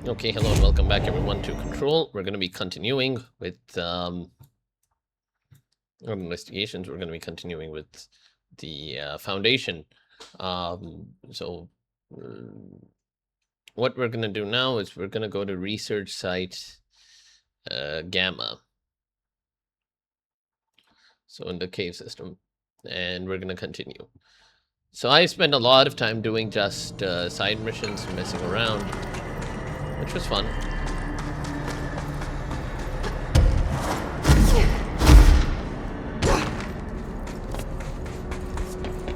Okay, hello and welcome back everyone to Control. We're going to be continuing with investigations. We're going to be continuing with the Foundation. So what we're going to do now is we're going to go to research site Gamma. So in the cave system, and we're going to continue. So I spent a lot of time doing just side missions, messing around, which was fun.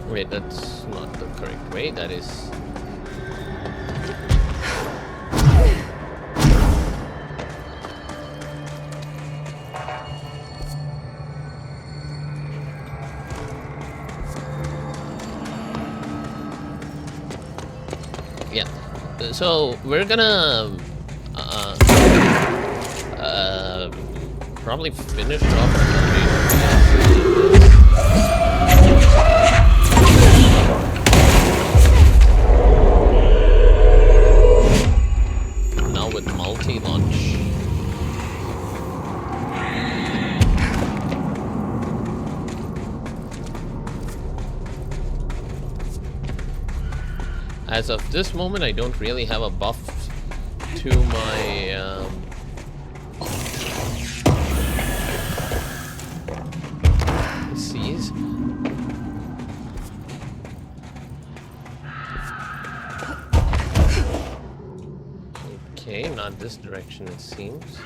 Wait, that's not the correct way. That is... yeah. So we're gonna probably finish off our foundation. Now with multi-launch. As of this moment, I don't really have a buff to my C's. Okay, not this direction it seems.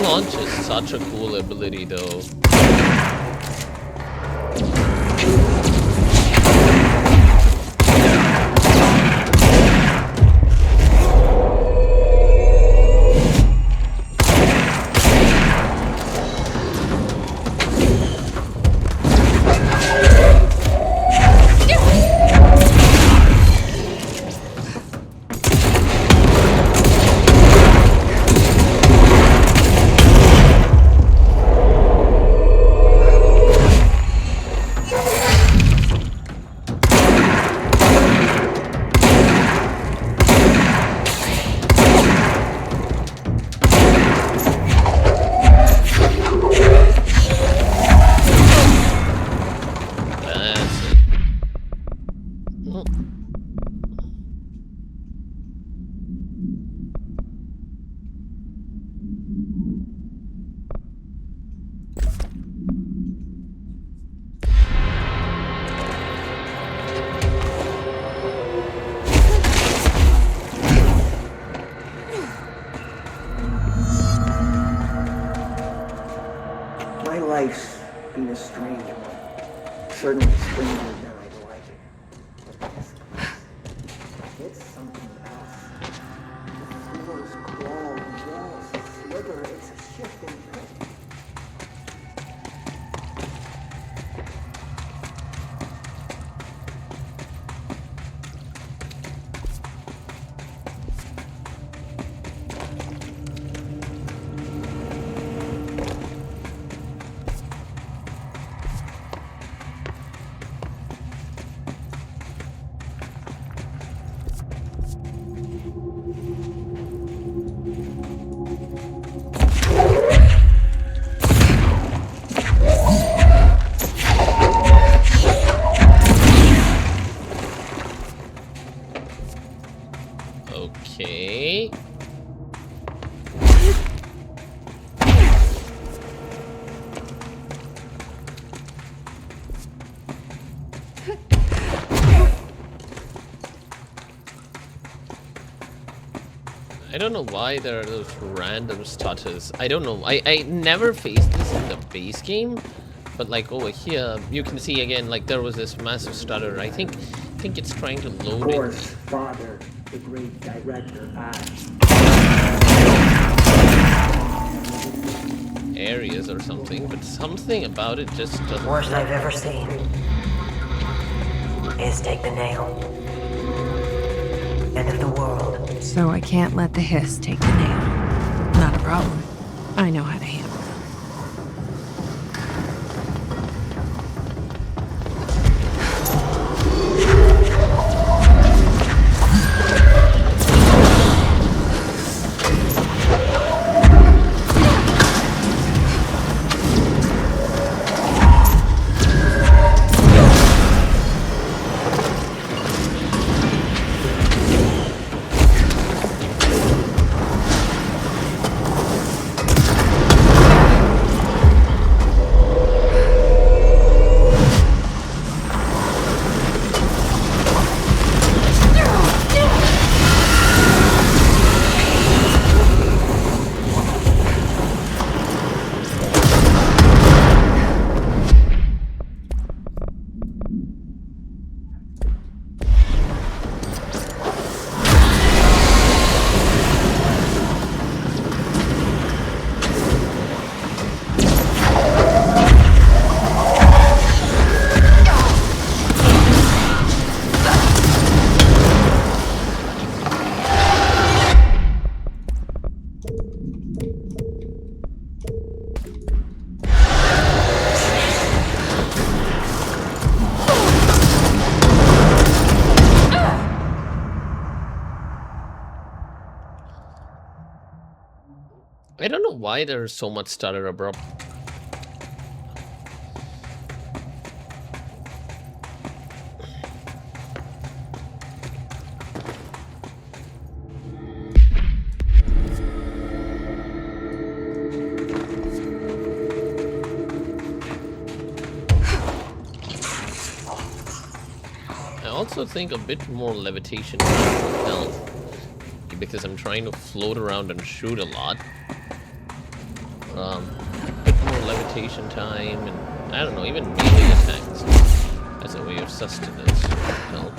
Launch is such a cool ability though. Life's been a strange one. Certainly stranger than I'd like it. But this place, it's something else. The floors crawl, the walls slither. It's a shifting pit. Okay. I don't know why there are those random stutters. I don't know. I never faced this in the base game, but like over here, you can see again, like there was this massive stutter. I think it's trying to load Of course, it. Father, the great director, Areas or something, but something about it just doesn't. Worst I've ever seen is take the nail. End of the world. So I can't let the hiss take the nail. Not a problem. I know how to handle them. I don't know why there's so much stutter abrupt. I also think a bit more levitation would help, because I'm trying to float around and shoot a lot. A bit more levitation time, and I don't know, even melee attacks as a way of sustenance would help.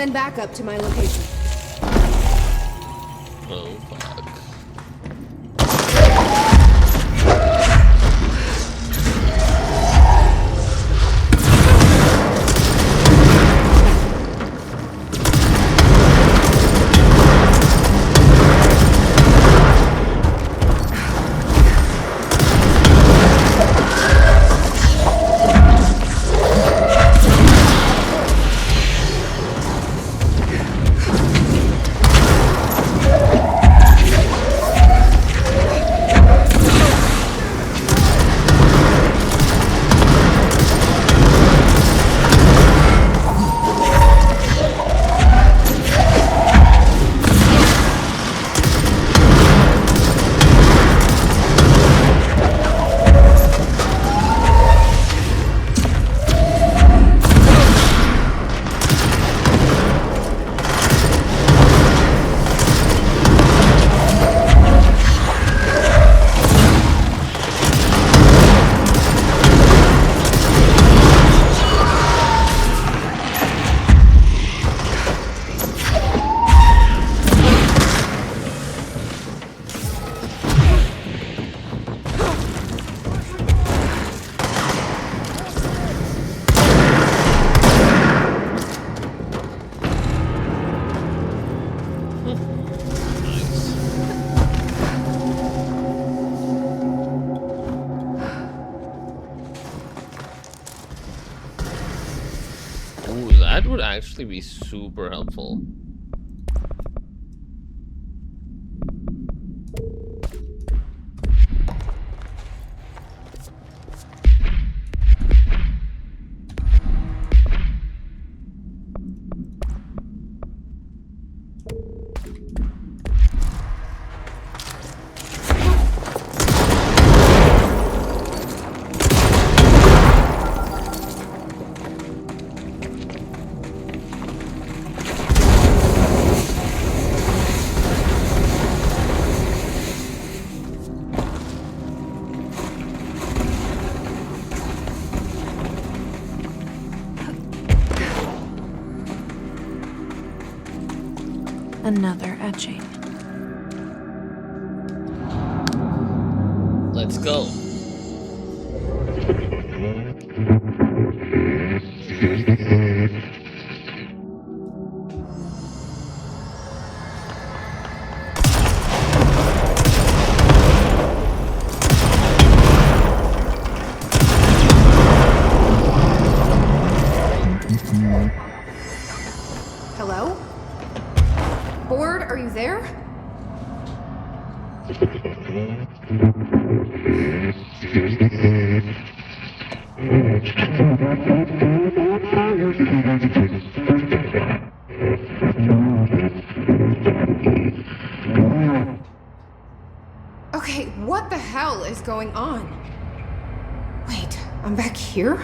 Send backup to my location. Oh, fuck. That would actually be super helpful. Another etching. Let's go. Hello? Board, are you there? Okay, what the hell is going on? Wait, I'm back here?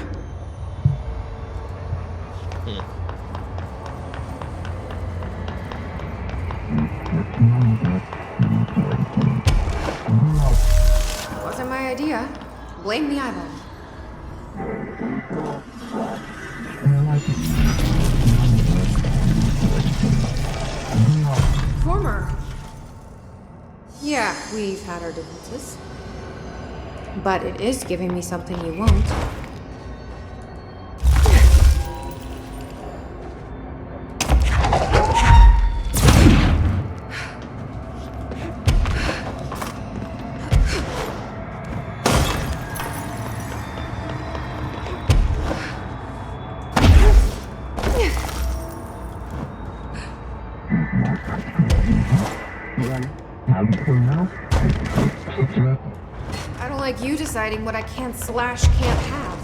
Wasn't my idea. Blame the eyeball. Former. Yeah, we've had our differences. But it is giving me something you won't. I don't like you deciding what I can / can't have.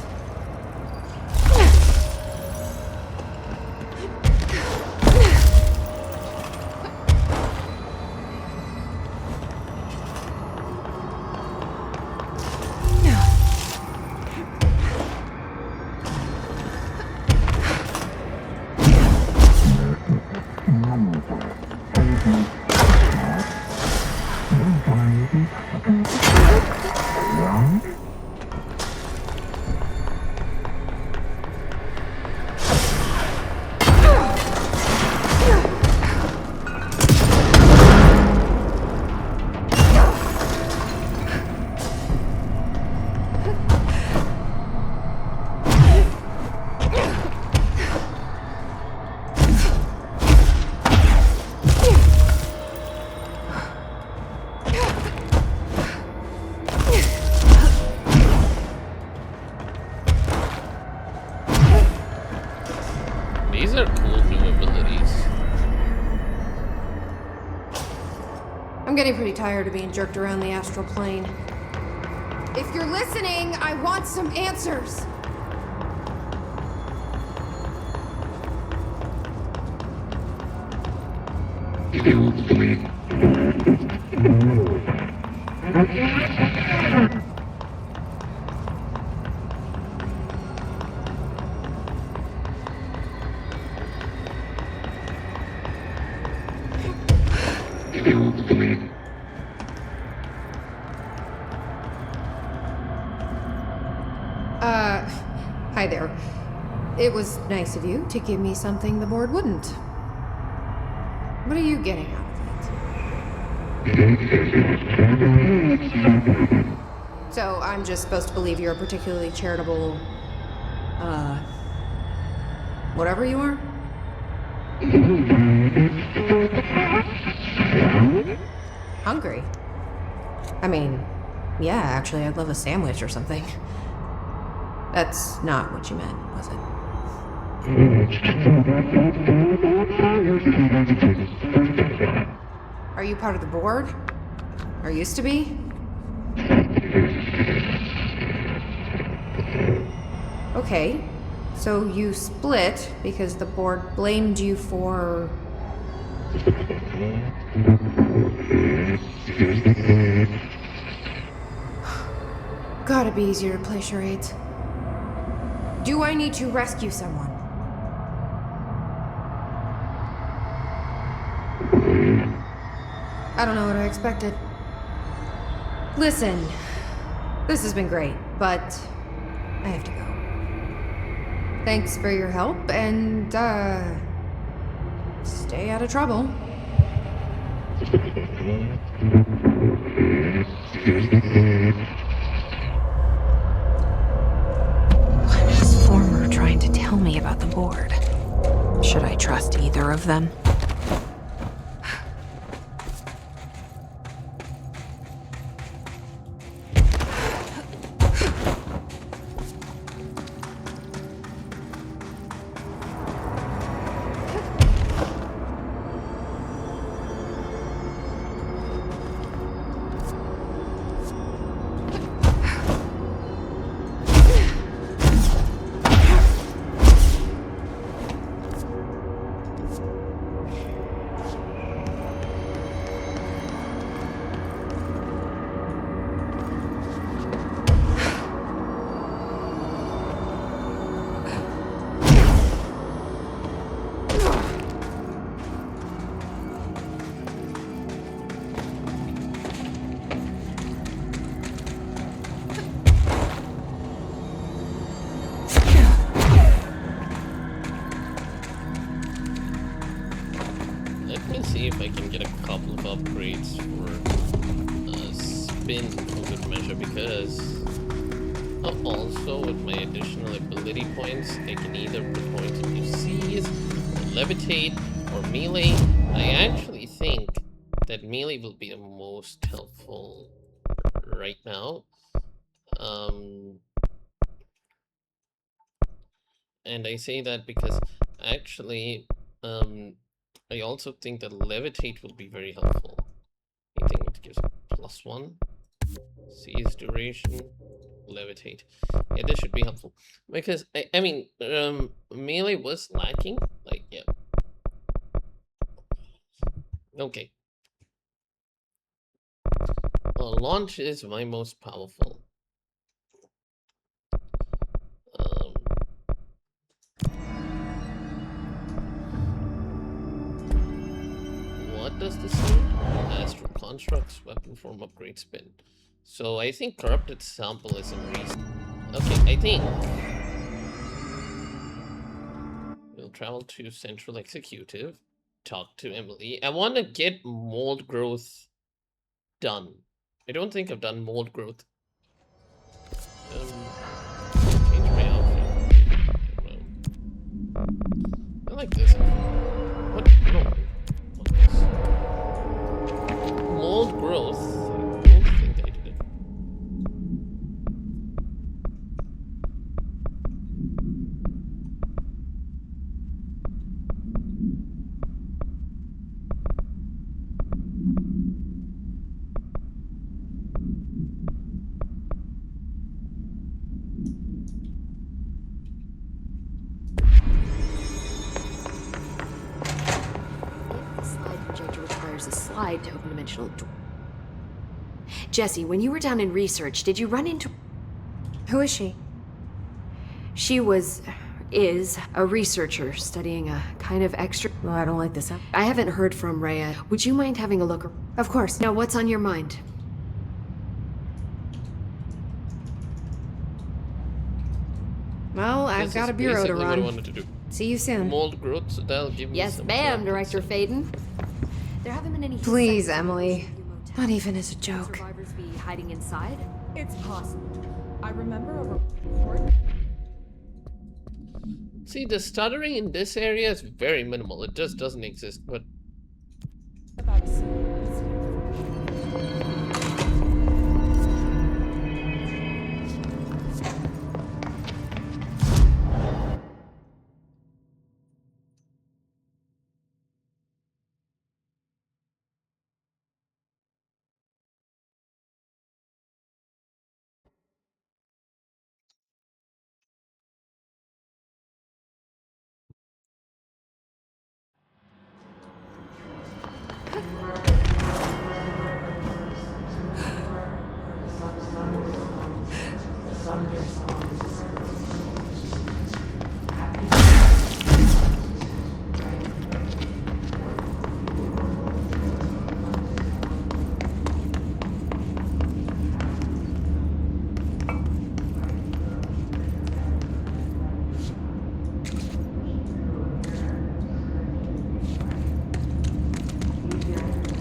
I'm getting pretty tired of being jerked around the astral plane. If you're listening, I want some answers. Hi there. It was nice of you to give me something the board wouldn't. What are you getting out of it? So I'm just supposed to believe you're a particularly charitable, whatever you are? Hungry? I mean, yeah, actually, I'd love a sandwich or something. That's not what you meant, was it? Are you part of the board? Or used to be? Okay, so you split because the board blamed you for... Gotta be easier to play charades. Do I need to rescue someone? I don't know what I expected. Listen, this has been great, but I have to go. Thanks for your help, and, stay out of trouble. What is Former trying to tell me about the board? Should I trust either of them? See if I can get a couple of upgrades for spin for good measure, because also with my additional ability points I can either put points into seize, or levitate, or melee. I actually think that melee will be the most helpful right now. And I say that because actually I also think that levitate will be very helpful. I think it gives +1. Seize duration. Levitate. Yeah, this should be helpful. Because, I mean, melee was lacking. Like, yeah. Okay. Launch is my most powerful. What does this mean? Astral constructs, weapon form, upgrade, spin. So I think corrupted sample is a reason. Okay, I think we'll travel to Central Executive, talk to Emily. I want to get mold growth done. I don't think I've done mold growth. Change my outfit. I like this. What? No. Mold growth. I don't think I did it. there's a slide to open dimensional door. Jesse, when you were down in research, did you run into... Who is she? She is a researcher studying a kind of extra... Well, I don't like this. I haven't heard from Rhea. Would you mind having a look? Of course. Now, what's on your mind? Well, I've This got is a bureau to basically what I run. wanted to do. See you soon. Mold growth, so that'll give me Yes, some ma'am, growth. Director Faden. There haven't been any... Please, sightings of Emily. the motel. Not even as a Could joke. survivors be hiding inside? It's possible. I remember a report See, the stuttering in this area is very minimal. It just doesn't exist, but about a similar incident.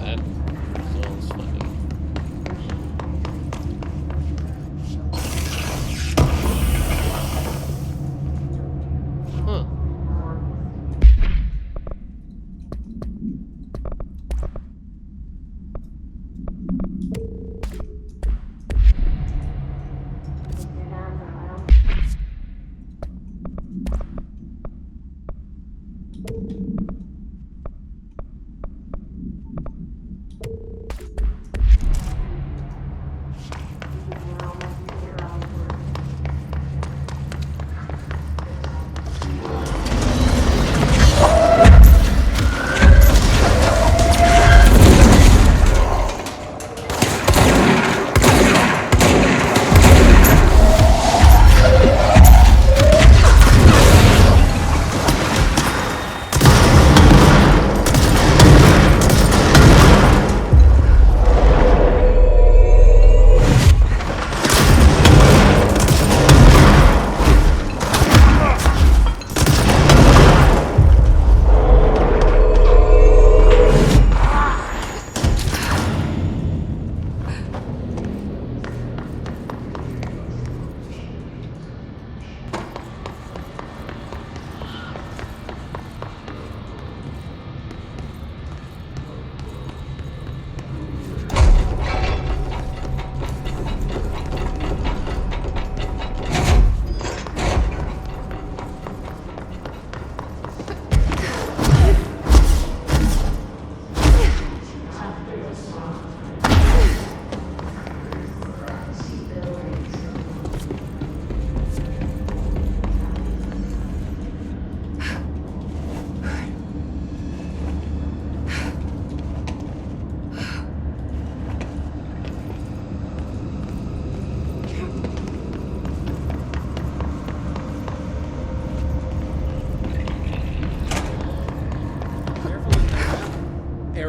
that sounds funny. Huh.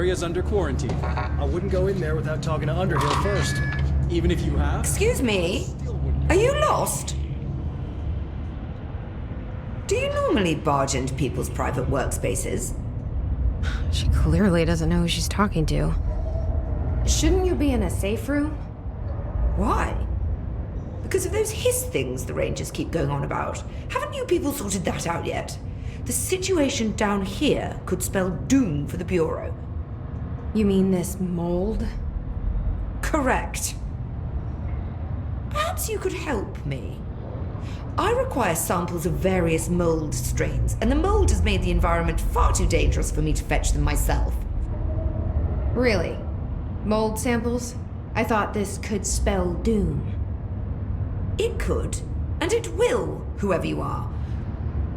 Area's under quarantine. I wouldn't go in there without talking to Underhill first. Even if you have. Excuse me? Are you lost? Do you normally barge into people's private workspaces? She clearly doesn't know who she's talking to. Shouldn't you be in a safe room? Why? Because of those hiss things the Rangers keep going on about. Haven't you people sorted that out yet? The situation down here could spell doom for the Bureau. You mean this mold? Correct. Perhaps you could help me. I require samples of various mold strains, and the mold has made the environment far too dangerous for me to fetch them myself. Really? Mold samples? I thought this could spell doom. It could, and it will, whoever you are.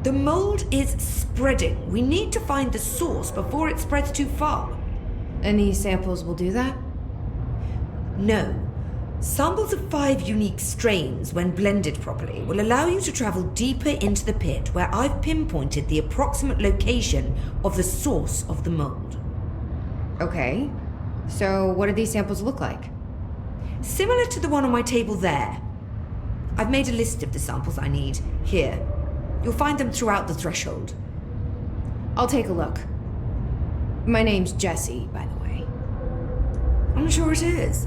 The mold is spreading. We need to find the source before it spreads too far. And these samples will do that? No. Samples of 5 unique strains, when blended properly, will allow you to travel deeper into the pit where I've pinpointed the approximate location of the source of the mold. Okay. So what do these samples look like? Similar to the one on my table there. I've made a list of the samples I need. Here. You'll find them throughout the threshold. I'll take a look. My name's Jesse, by the way. I'm sure it is.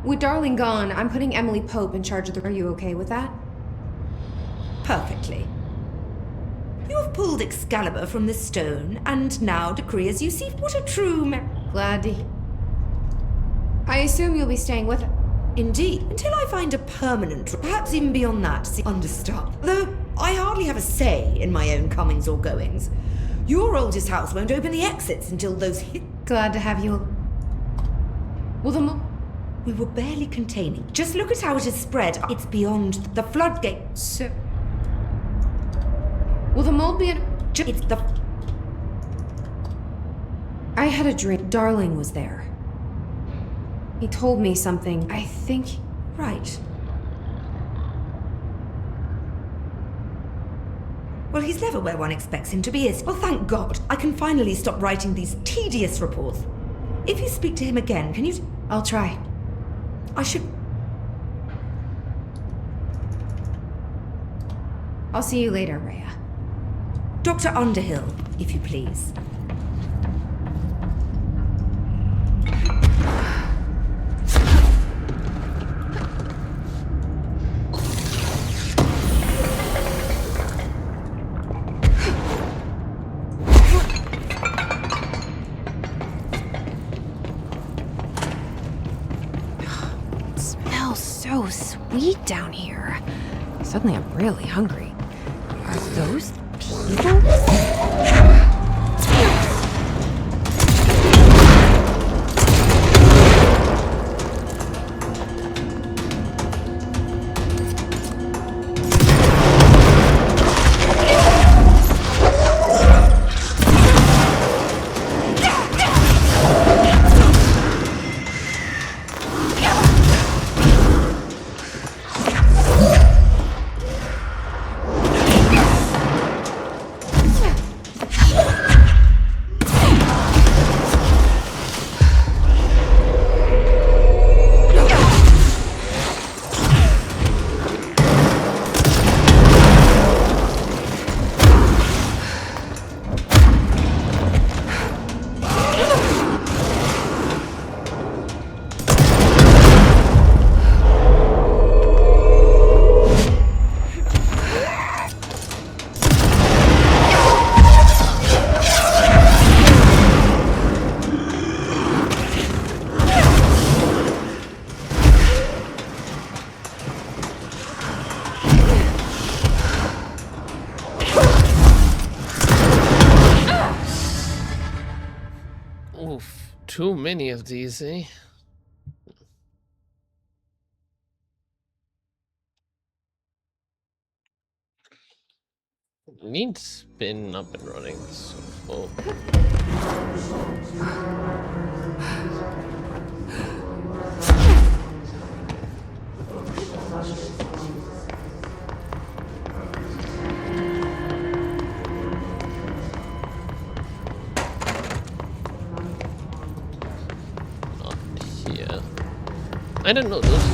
With Darling gone, I'm putting Emily Pope in charge of the... Are you okay with that? Perfectly. You have pulled Excalibur from the stone, and now decree as you see. What a true Glad to... I assume you'll be staying with her. Indeed, until I find a permanent, perhaps even beyond that, understaffed. Though I hardly have a say in my own comings or goings. Your oldest house won't open the exits until those Glad to have you... Well, We were barely containing. Just look at how it has spread. It's beyond the floodgate. So... Will the mold be in... It's the... I had a dream. Darling was there. He told me something. I think... Right. Well, he's never where one expects him to be, is... Well, thank God. I can finally stop writing these tedious reports. If you speak to him again, can you... I'll try. I should... I'll see you later, Rhea. Dr. Underhill, if you please. It smells so sweet down here. Suddenly I'm really hungry. Are those people? Too many of these, eh? Needs spin up and running. So full. I don't know, those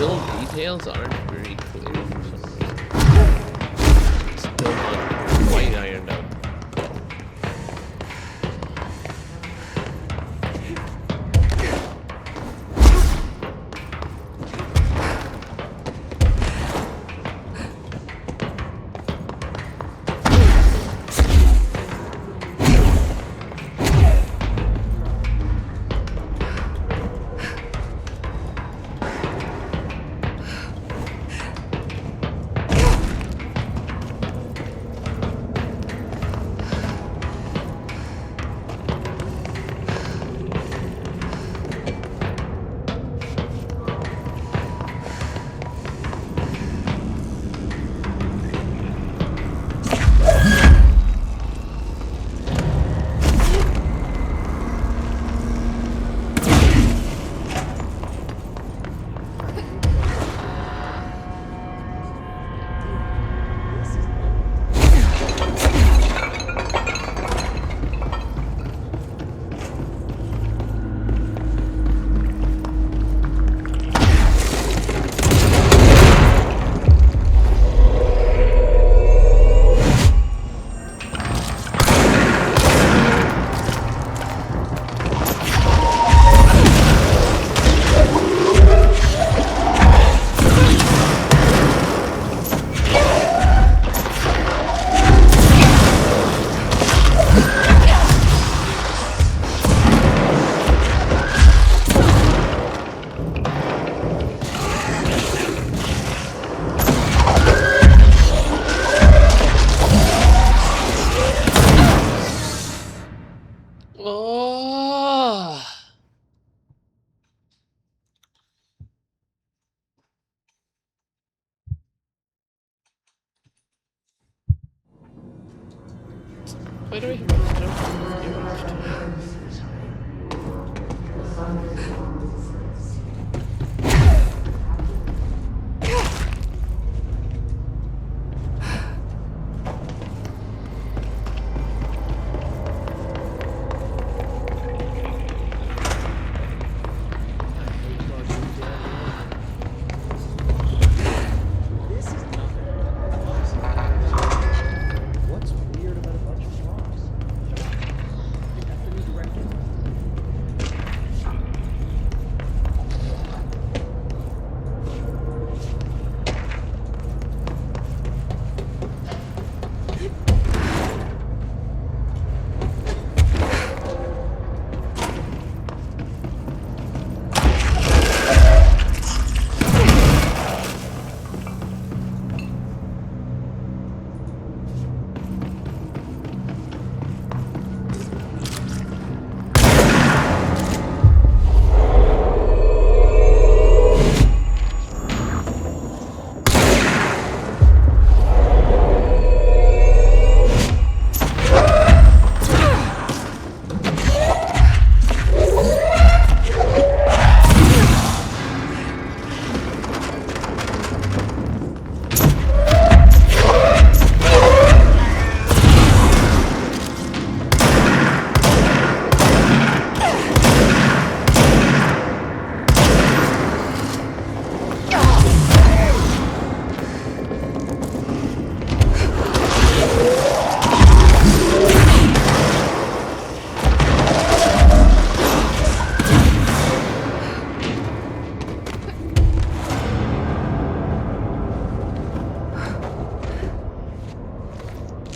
little details aren't very clear for some reason. Still not quite ironed out. Why do we have What's weird about a bunch of rocks? You have to be directed.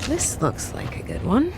This looks like a good one.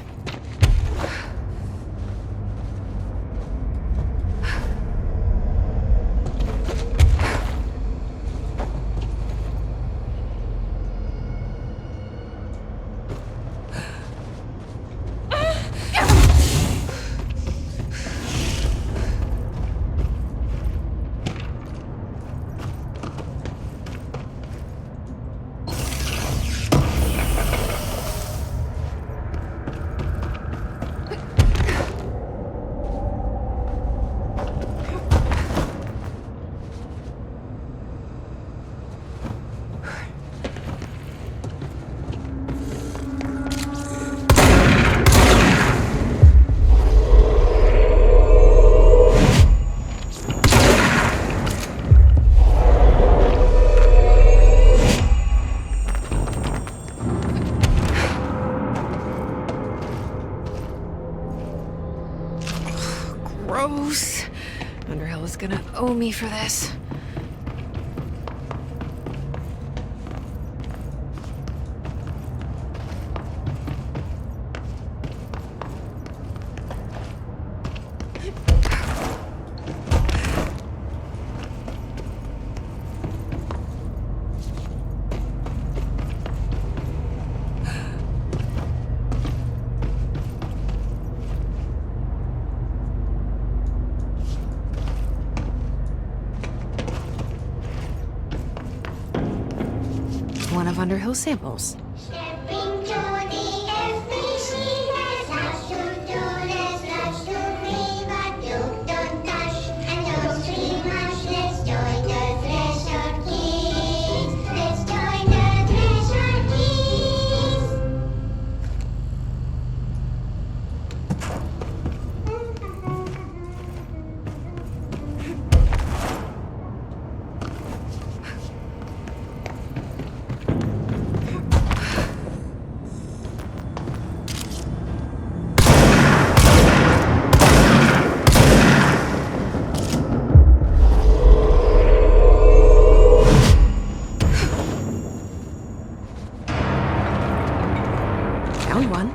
Gross. Underhill is gonna owe me for this. One of Underhill's samples. Stepping to the FBC, let's rush to do, let's rush to free, but you don't touch, and don't scream much, let's join the treasure keys, let's join the treasure keys. Found one.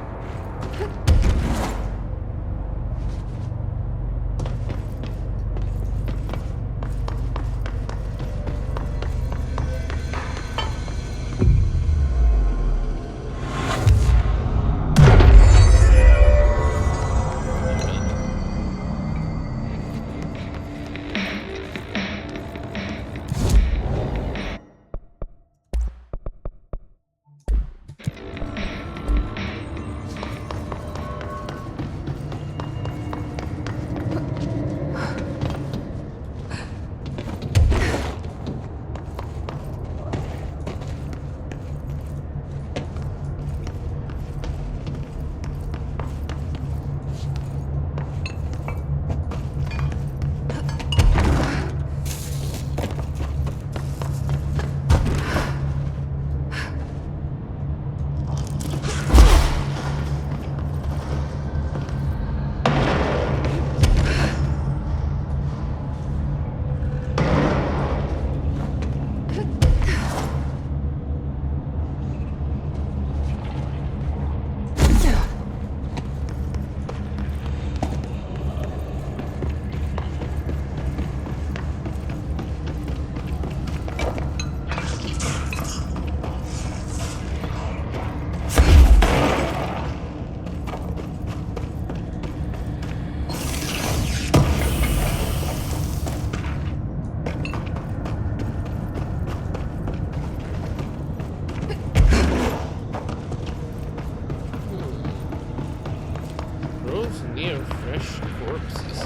fresh corpses.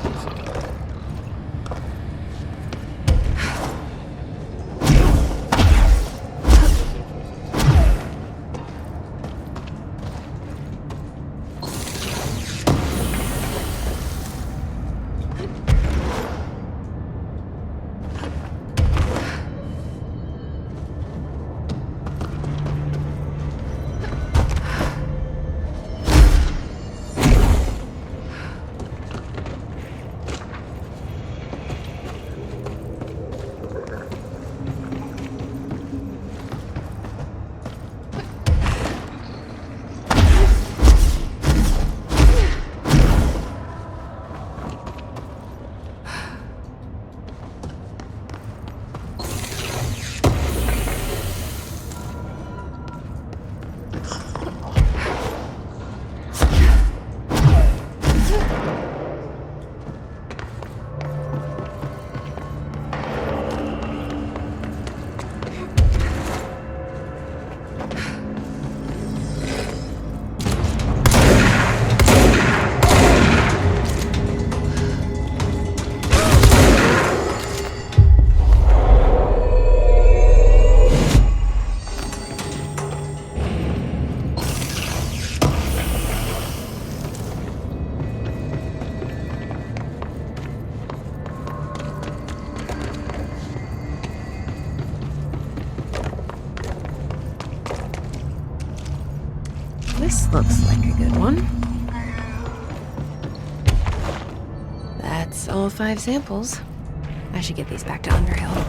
This looks like a good one. That's all 5 samples. I should get these back to Underhill.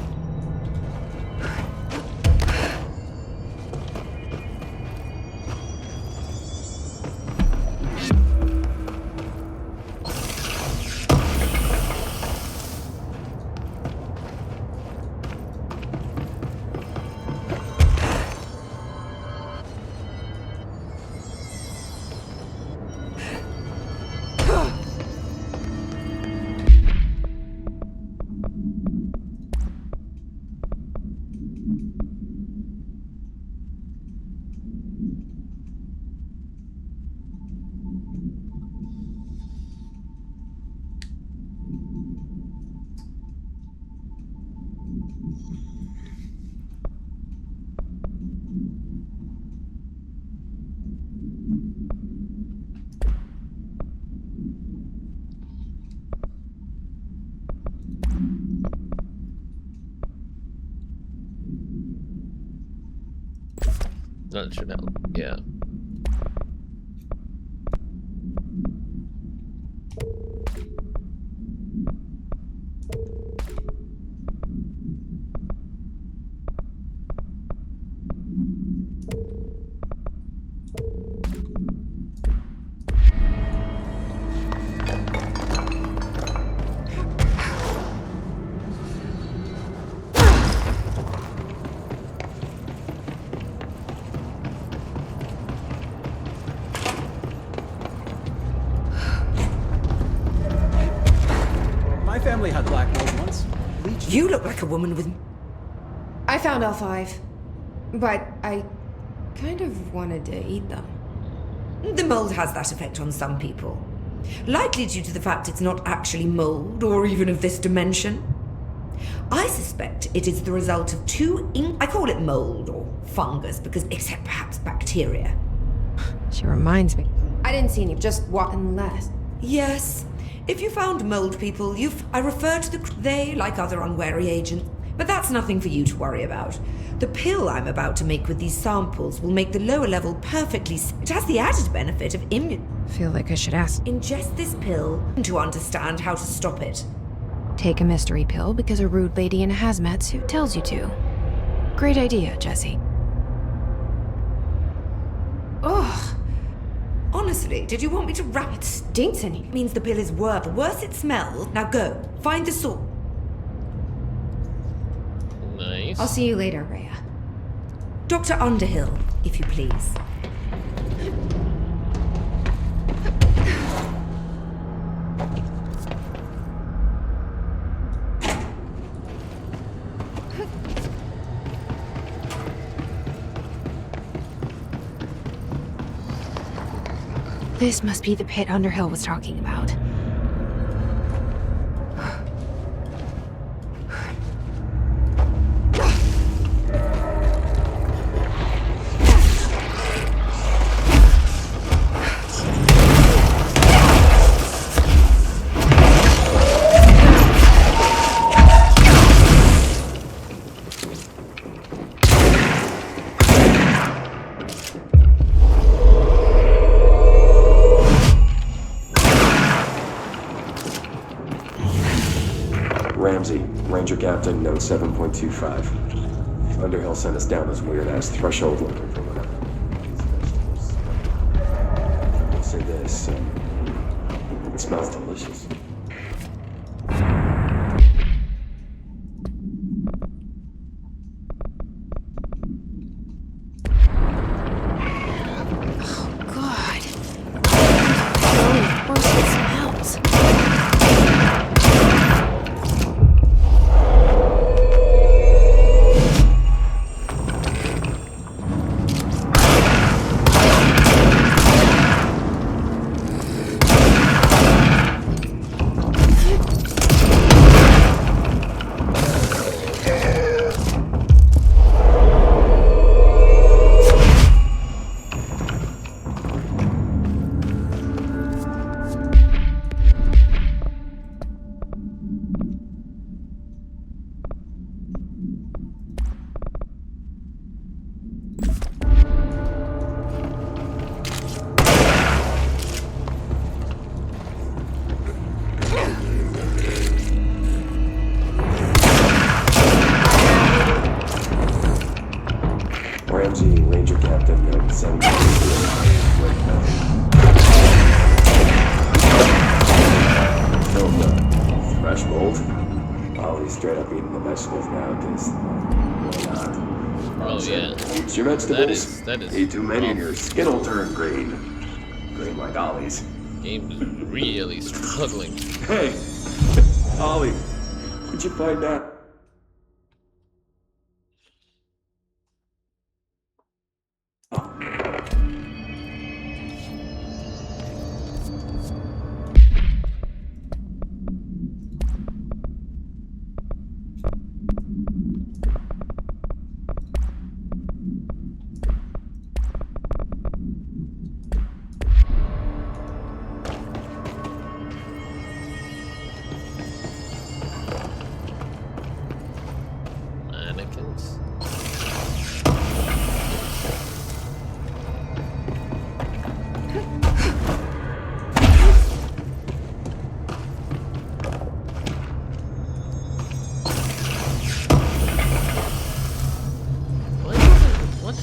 That should help, yeah. Family had black mold once. Bleach. You look like a woman with... I found L5, but I kind of wanted to eat them. The mold has that effect on some people. Likely due to the fact it's not actually mold, or even of this dimension. I suspect it is the result of I call it mold, or fungus, because except perhaps bacteria. She reminds me. I didn't see any, just walking less. Yes. If you found mold people, I refer to they like other unwary agents. But that's nothing for you to worry about. The pill I'm about to make with these samples will make the lower level perfectly... It has the added benefit of Feel like I should ask. Ingest this pill to understand how to stop it. Take a mystery pill because a rude lady in a hazmat suit tells you to. Great idea, Jesse. Ugh. Honestly, did you want me to wrap it? It stinks in here. Means the pill is worse. The worse it smells. Now go. Find the source. Nice. I'll see you later, Rhea. Dr. Underhill, if you please. This must be the pit Underhill was talking about. Ranger Captain, note 7.25. Underhill sent us down this weird-ass threshold looking for whatever. I'll say this, it smells delicious. Ranger Captain, note 7.25. Film the threshold. Ollie's straight up eating the vegetables now, because why not? Oh yeah. Eat your vegetables. That is Eat too many and your skin will turn green. Green like Ollie's. Game is really struggling. Hey! Ollie, did you find that? Mannequins. What?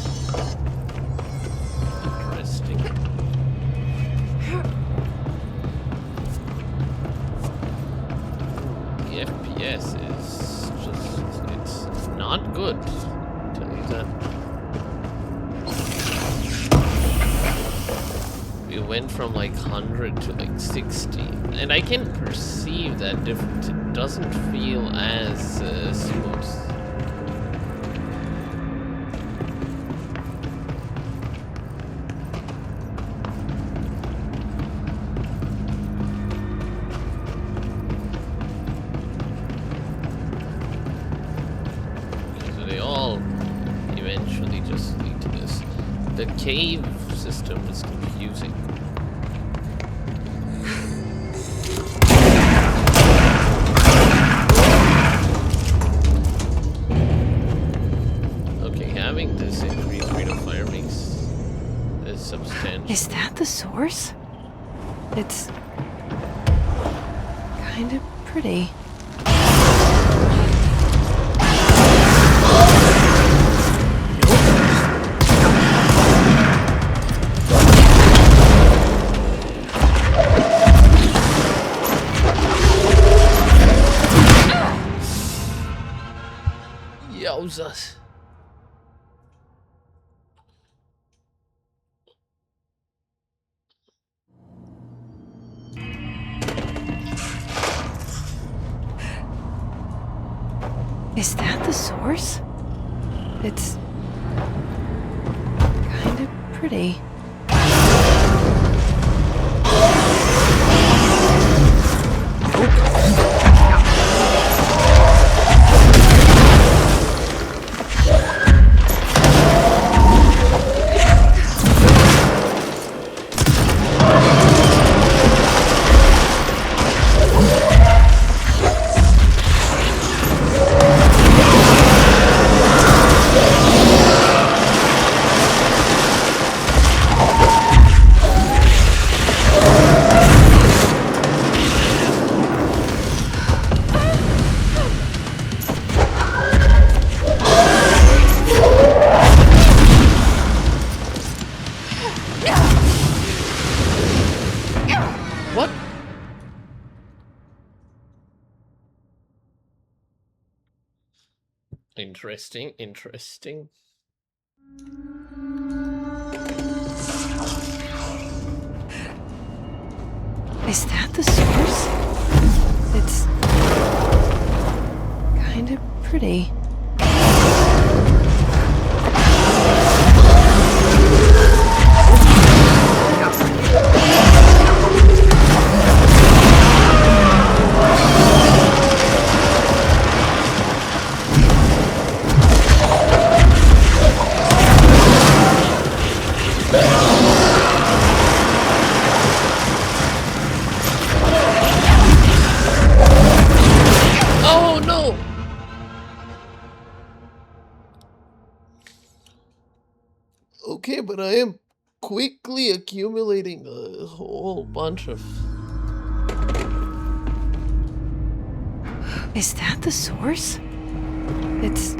Interesting. The FPS is just, it's not good, I'll tell you that. We went from like 100 to like 60, and I can perceive that difference. It doesn't feel as smooth. So they all eventually just lead to this. The cave system is confusing. Okay, having this increased rate of fire makes this substantial. Is that the source? It's kind of pretty. Yowzas. Is that the source? It's kind of pretty. Interesting, interesting. Is that the source? It's kind of pretty. Oh no! Okay, but I am quickly accumulating a whole bunch of... Is that the source? It's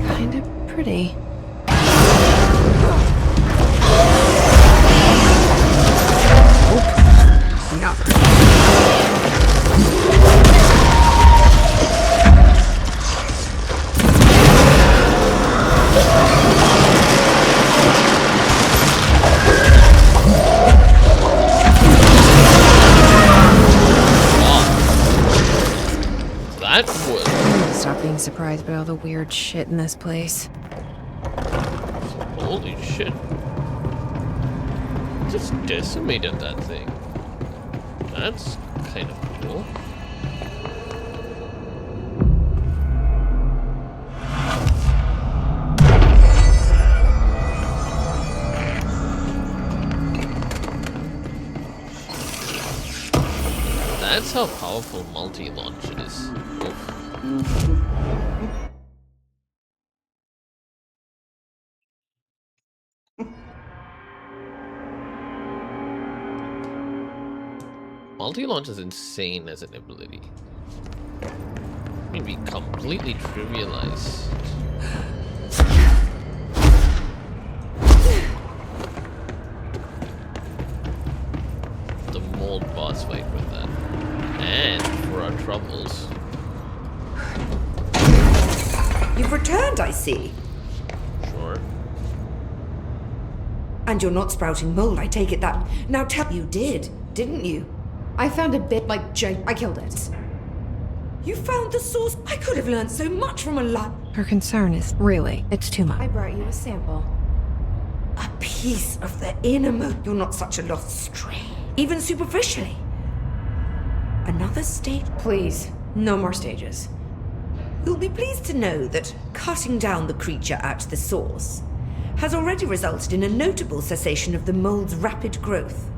kind of pretty. Oh, not That would... Stop being surprised by all the weird shit in this place. Holy shit. Just decimated that thing. That's kind of cool. That's how powerful multi-launch is. Oof. Multi-launch is insane as an ability. Can be completely trivialized. The mold boss fight with that. And for our troubles. You've returned, I see. Sure. And you're not sprouting mold, I take it that... Now tell you did, didn't you? I found a bit like Jake. I killed it. You found the source? I could have learned so much from a lab. Her concern is really, it's too much. I brought you a sample. A piece of the innermost. You're not such a lost stray, even superficially. Another stage? Please, no more stages. You'll be pleased to know that cutting down the creature at the source has already resulted in a notable cessation of the mold's rapid growth.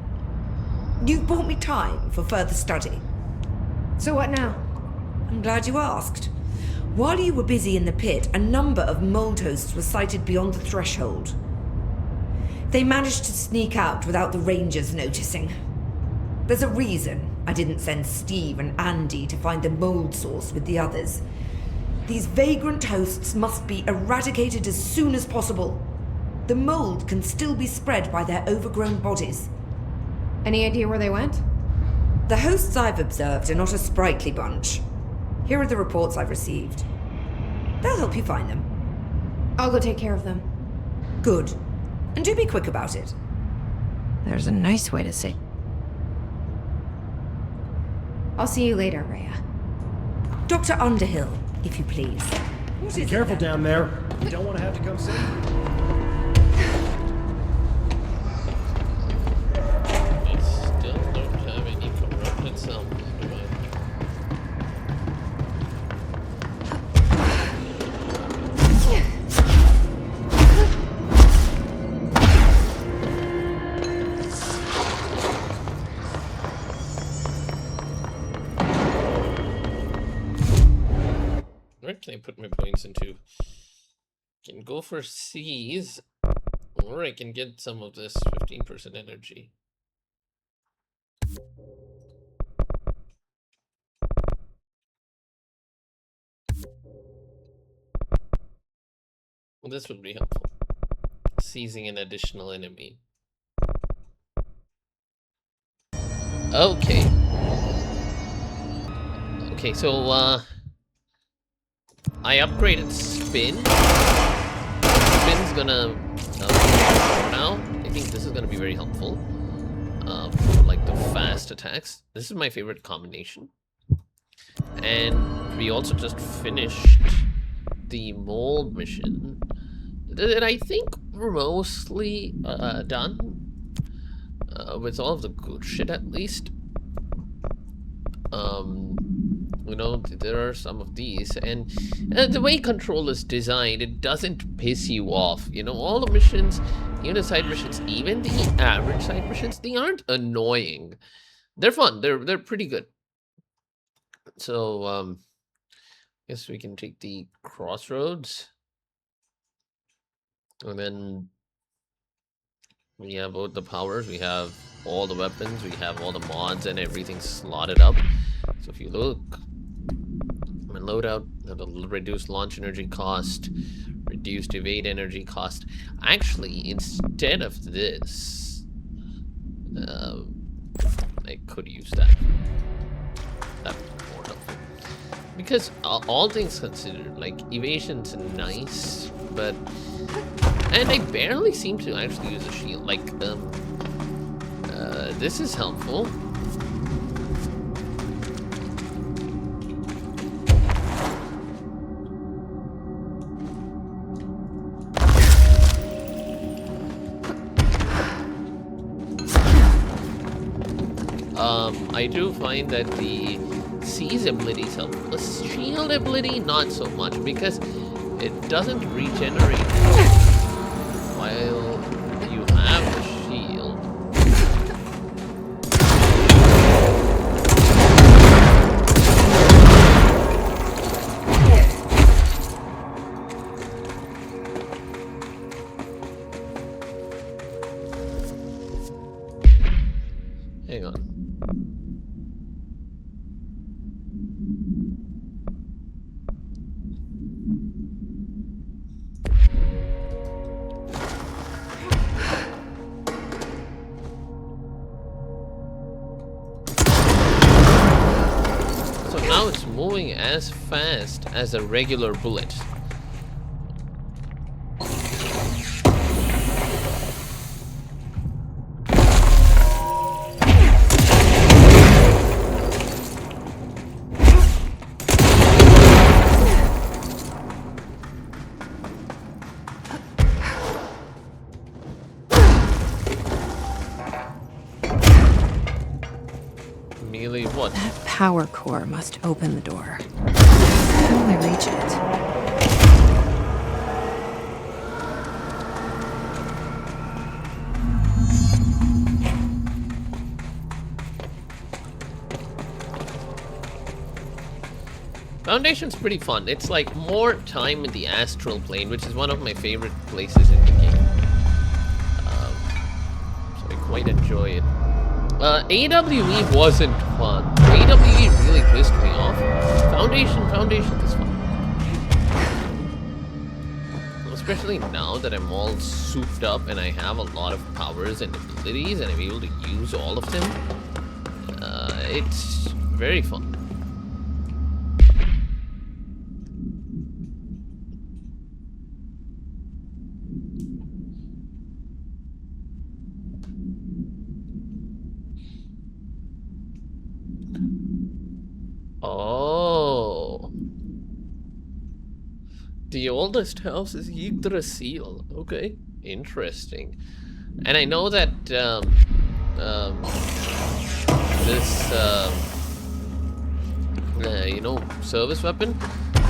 You've bought me time for further study. So what now? I'm glad you asked. While you were busy in the pit, a number of mold hosts were sighted beyond the threshold. They managed to sneak out without the rangers noticing. There's a reason I didn't send Steve and Andy to find the mold source with the others. These vagrant hosts must be eradicated as soon as possible. The mold can still be spread by their overgrown bodies. Any idea where they went? The hosts I've observed are not a sprightly bunch. Here are the reports I've received. They'll help you find them. I'll go take care of them. Good. And do be quick about it. There's a nice way to say. I'll see you later, Rhea. Dr. Underhill, if you please. Be careful down there. You don't want to have to come save you. I still don't have any corrupted samples, do I? Where can I put my points into? Can go for C's, or I can get some of this 15% energy. Well, this would be helpful. Seizing an additional enemy. Okay. Okay, so, I upgraded spin. Spin's gonna for now. I think this is gonna be very helpful for like the fast attacks. This is my favorite combination. And we also just finished the mold mission. And I think we're mostly done with all of the good shit, at least. You know, there are some of these, and the way Control is designed, it doesn't piss you off. You know, all the missions, even the side missions, even the average side missions, they aren't annoying. They're fun. They're pretty good. So, guess we can take the crossroads, and then we have both the powers. We have all the weapons. We have all the mods and everything slotted up. So if you look, my loadout, the reduced launch energy cost, reduced evade energy cost. Actually, instead of this, I could use that. That would be more helpful. Because all things considered, like evasion's nice, but and I barely seem to actually use a shield. Like this is helpful. I do find that the seize ability is helpful. The shield ability, not so much, because it doesn't regenerate while you have the shield. Hang on. Moving as fast as a regular bullet. Melee what? That power core must open the door. How do I reach it? Foundation's pretty fun. It's like more time in the astral plane, which is one of my favorite places in the game. So I quite enjoy it. AWE wasn't fun. AWE really pissed me off. Foundation is fun. Especially now that I'm all souped up and I have a lot of powers and abilities and I'm able to use all of them. It's very fun. Oh. The oldest house is Yggdrasil. Okay, interesting. And I know that this you know, service weapon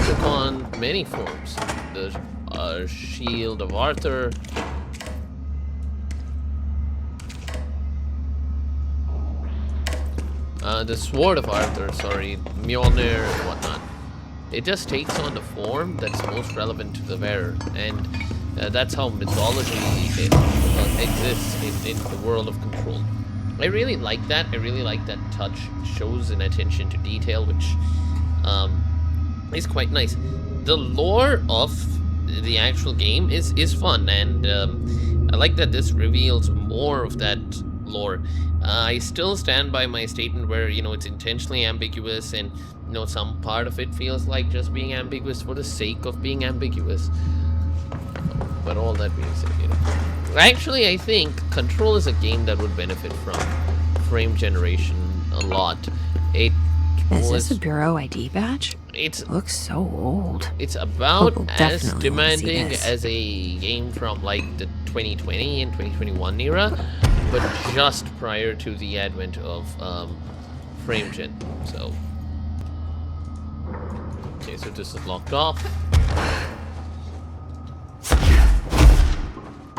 took on many forms. The Shield of Arthur. The Sword of Arthur, sorry, Mjolnir and whatnot. It just takes on the form that's most relevant to the wearer, and that's how mythology exists in the world of Control. I really like that. I really like that touch. It shows an attention to detail, which is quite nice. The lore of the actual game is fun, and I like that this reveals more of that lore. I still stand by my statement where, you know, it's intentionally ambiguous and you know, some part of it feels like just being ambiguous for the sake of being ambiguous. But all that being said, you know, actually, I think Control is a game that would benefit from frame generation a lot. It Is was, this a Bureau ID badge? It's It looks so old. It's about We'll as definitely wanna see demanding this. as a game from like the 2020 and 2021 era, but just prior to the advent of frame gen. So, okay, so this is locked off.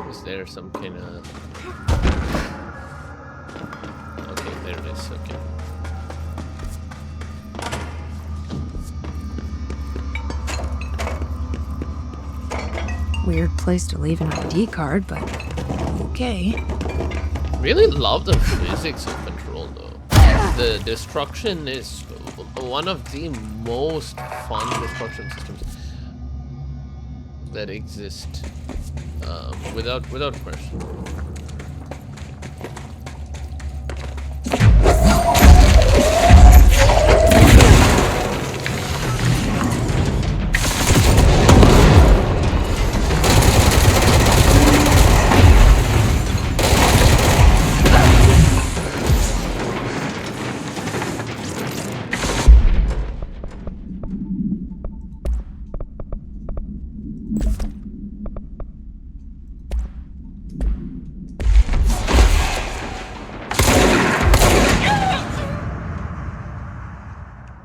Is there some kind of... Okay, there it is. Okay. Weird place to leave an ID card, but okay. Really love the physics of Control though. The destruction is one of the most fun destruction systems that exist, without question.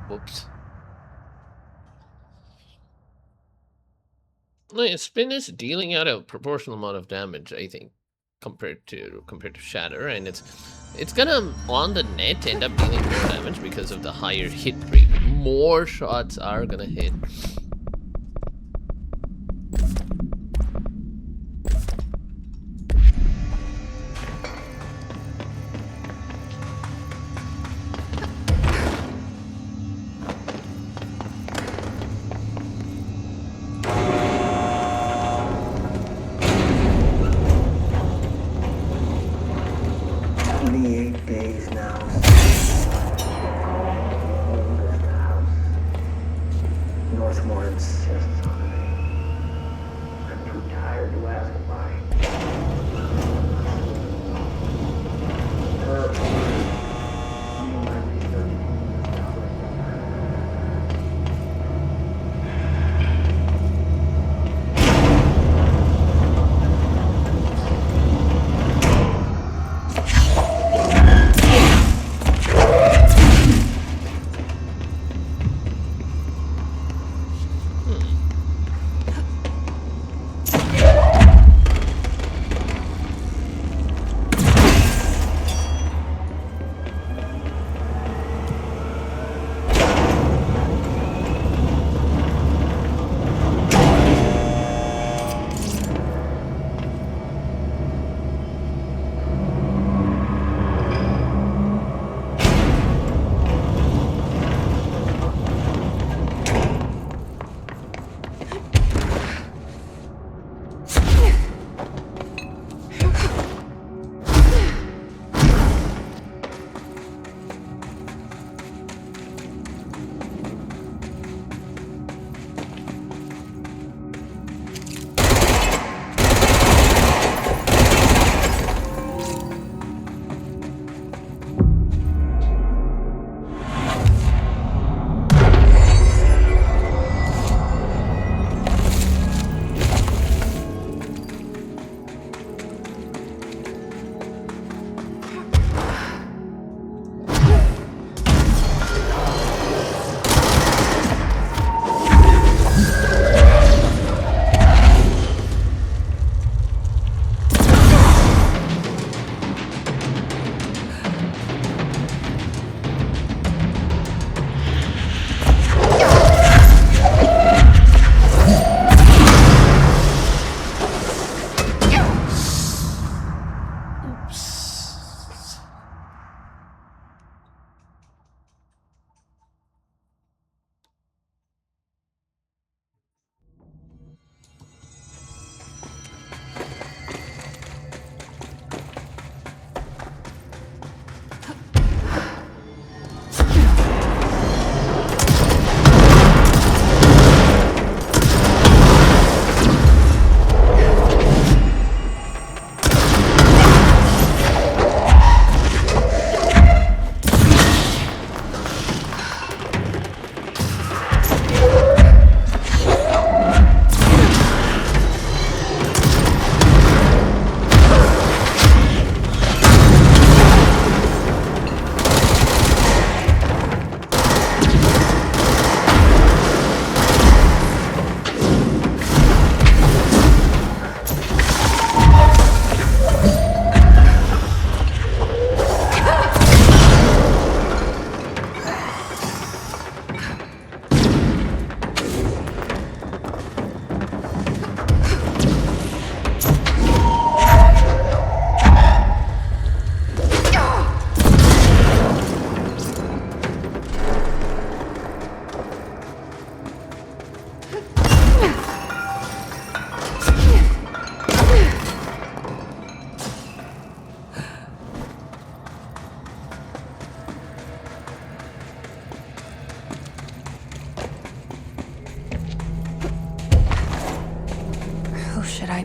Whoops. No, Spin is dealing out a proportional amount of damage, I think, compared to Shatter, and it's gonna on the net end up dealing more damage because of the higher hit rate. More shots are gonna hit. Days now. Oldest house. Northmore insists on me. I'm too tired to ask why.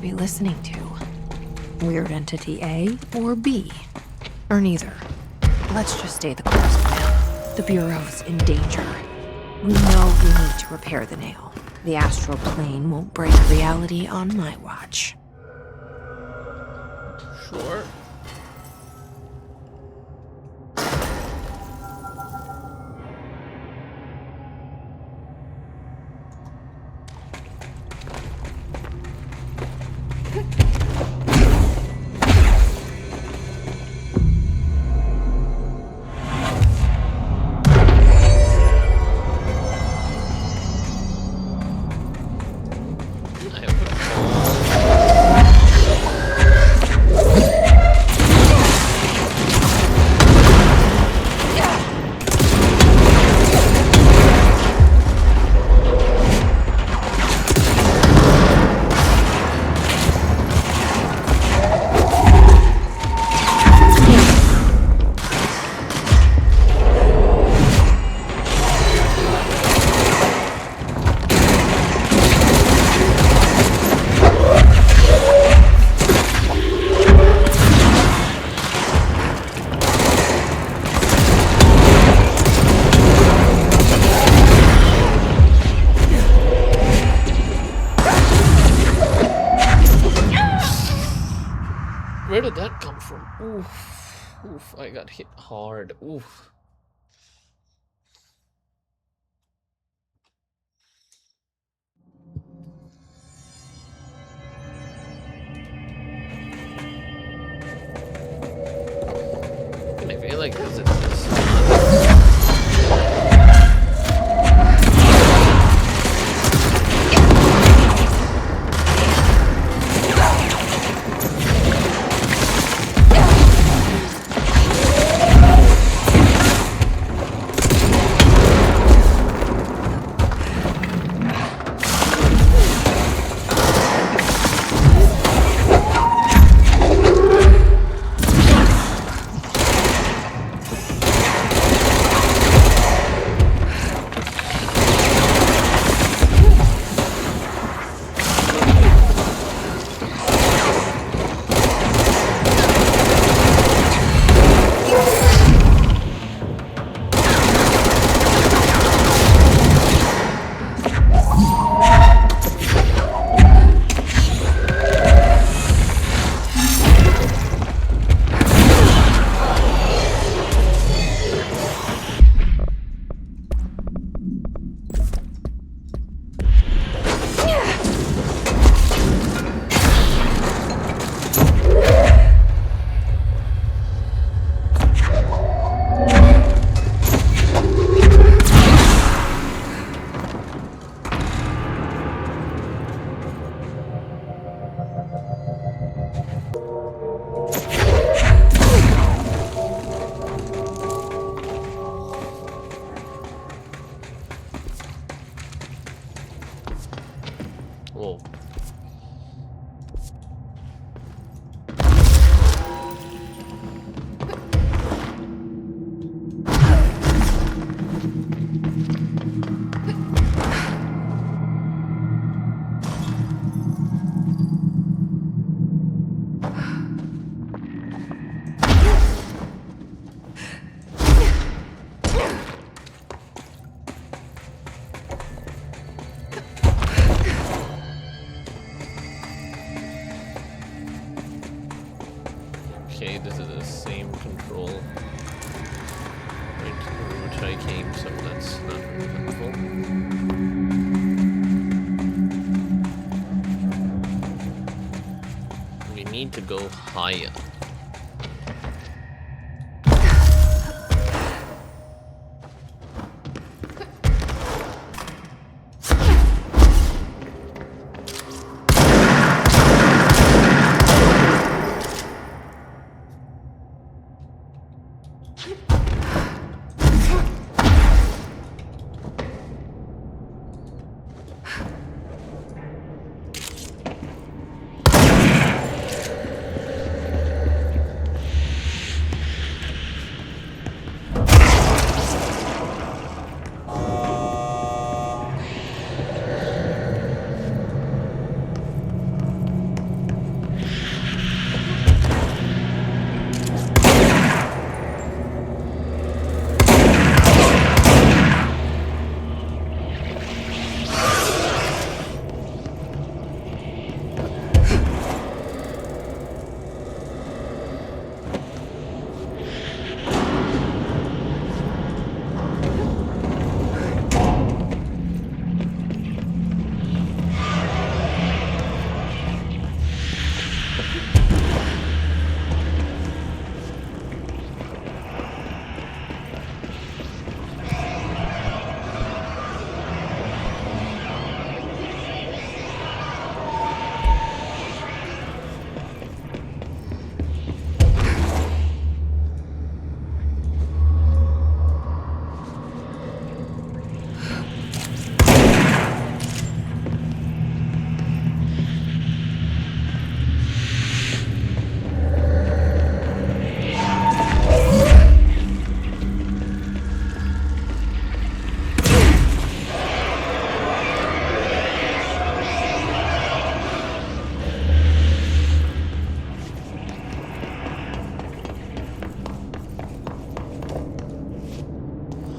I be listening to? Weird entity A or B? Or neither? Let's just stay the course for now. The Bureau's in danger. We know we need to repair the nail. The astral plane won't break reality on my watch. Sure. Where did that come from? Oof. Oof, I got hit hard. Oof. I feel like this is okay, this is the same control right through which I came, so that's not really helpful. We need to go higher.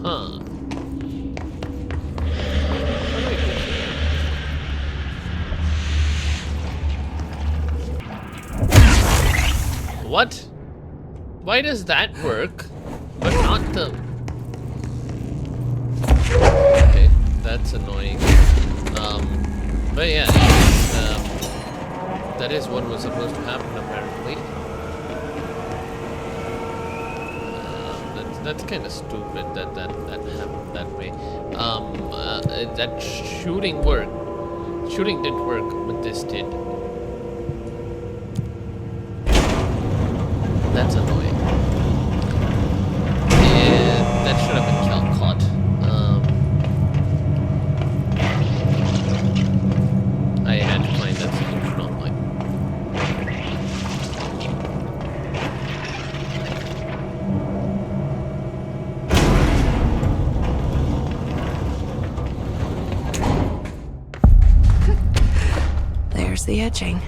Huh. What? Why does that work, but not the... Okay, that's annoying. But yeah, that is what was supposed to happen apparently. That's kind of stupid that happened that way. That shooting worked. Shooting didn't work, but this did. That's annoying. And that should have been caught. I had to find that solution online. There's the etching.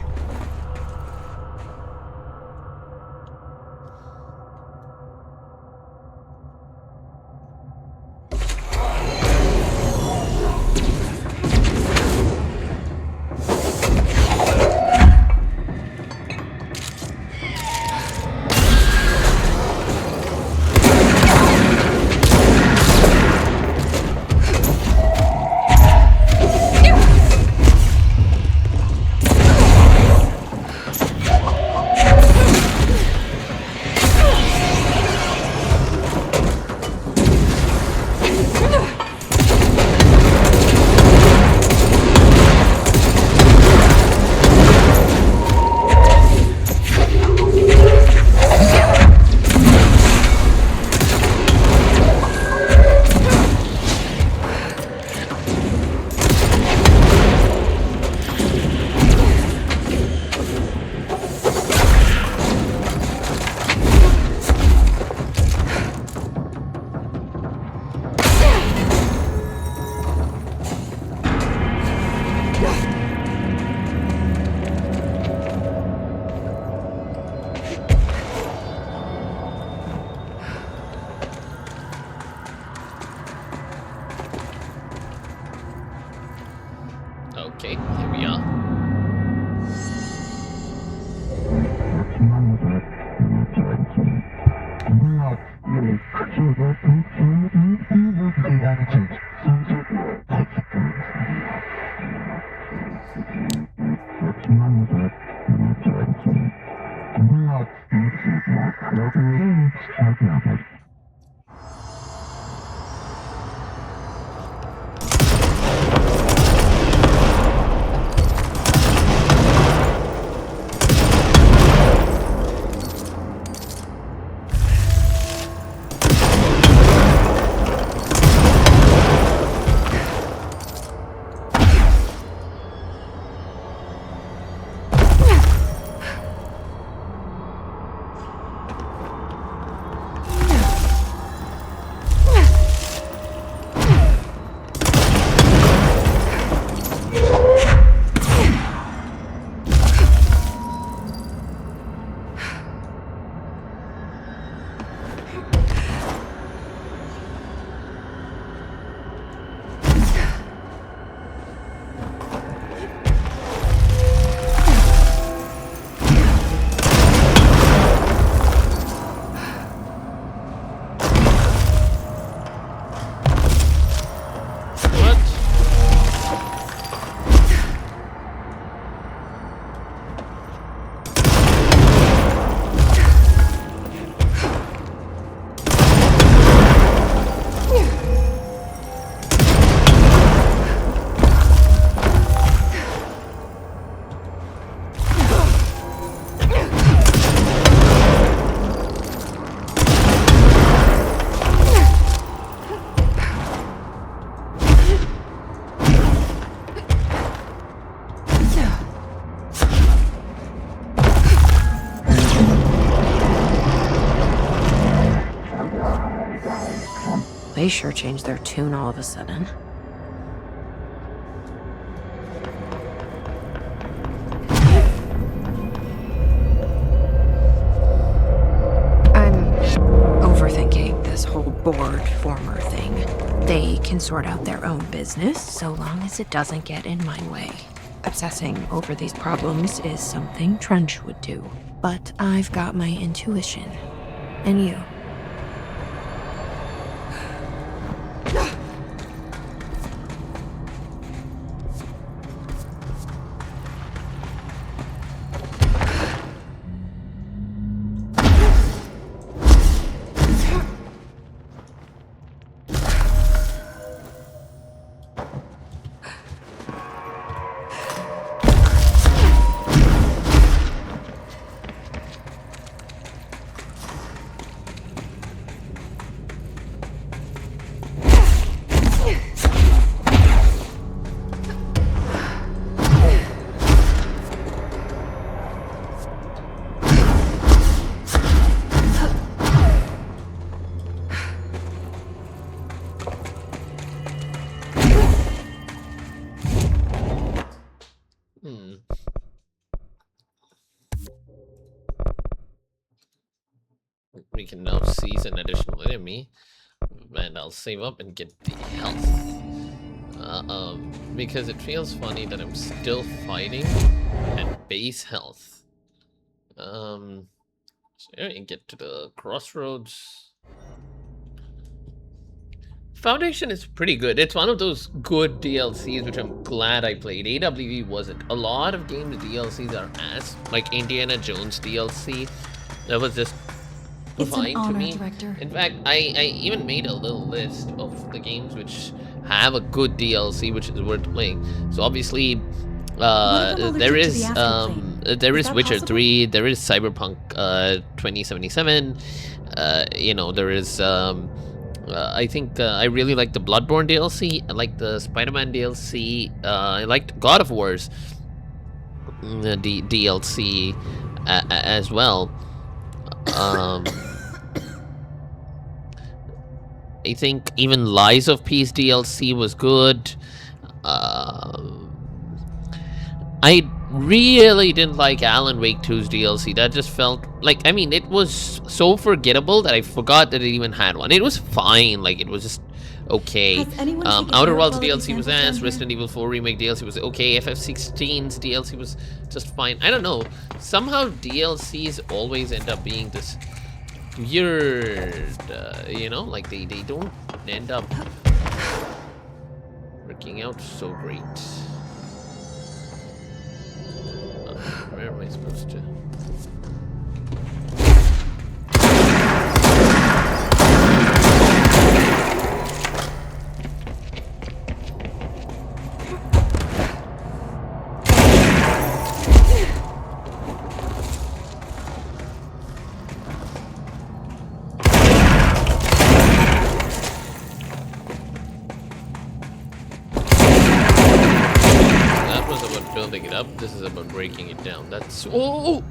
Okay, here we are. They sure changed their tune all of a sudden. I'm overthinking this whole board former thing. They can sort out their own business so long as it doesn't get in my way. Obsessing over these problems is something Trench would do. But I've got my intuition. And you. We can now seize an additional enemy, and I'll save up and get the health. Because it feels funny that I'm still fighting at base health. So we get to the crossroads. Foundation is pretty good. It's one of those good DLCs which I'm glad I played. AWE wasn't. A lot of games DLCs are ass, like Indiana Jones DLC. That was just fine to me. Director. In fact, I even made a little list of the games which have a good DLC which is worth playing. So obviously, there is Witcher 3, there is Cyberpunk 2077. You know, there is I think I really like the Bloodborne DLC. I like the Spider-Man DLC. I liked God of War's DLC as well. I think even Lies of Peace DLC was good. I really didn't like Alan Wake 2's DLC. That just felt like, I mean, it was so forgettable that I forgot that it even had one. It was fine, like it was just okay. Outer Worlds DLC was ass. Resident Evil 4 Remake DLC was okay. FF16's DLC was just fine. I don't know. Somehow DLCs always end up being this weird, you know, like they don't end up working out so great. Where am I supposed to? Building it up. This is about breaking it down. That's oh.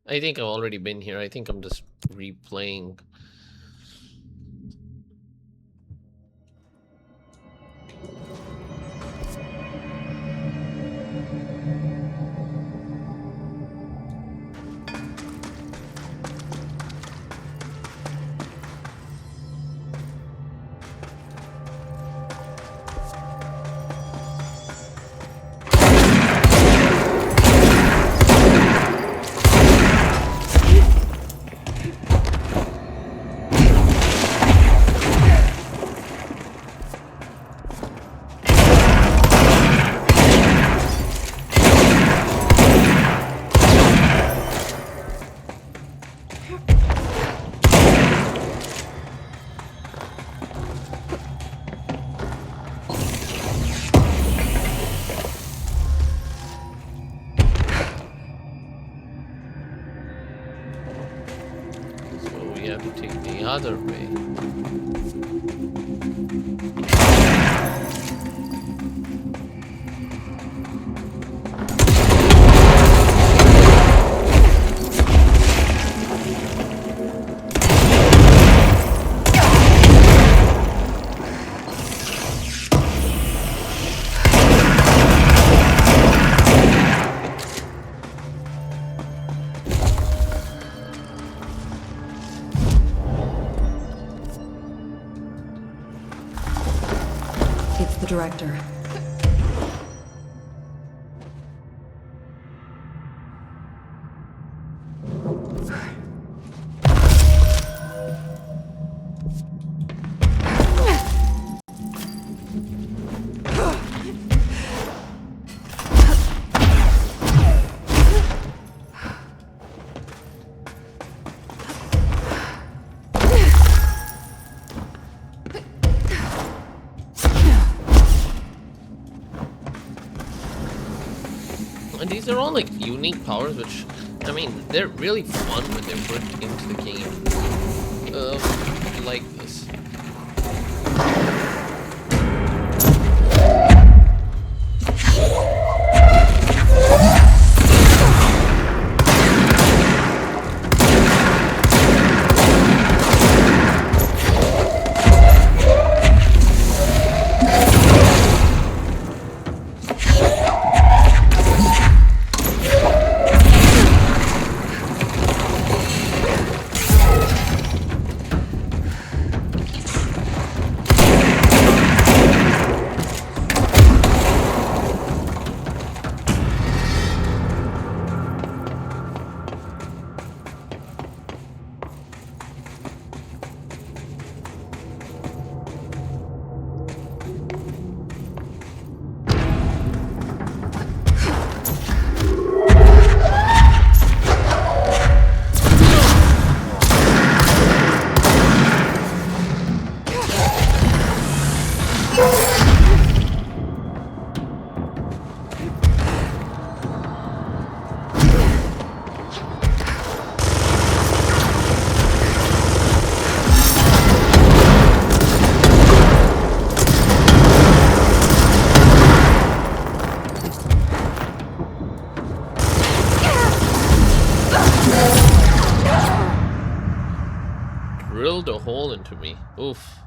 I think I've already been here. I think I'm just replaying. we have to take the other way. It's the director. And these are all like unique powers, which, I mean, they're really fun when they're put into the game. Like this. Drilled a hole into me. Oof.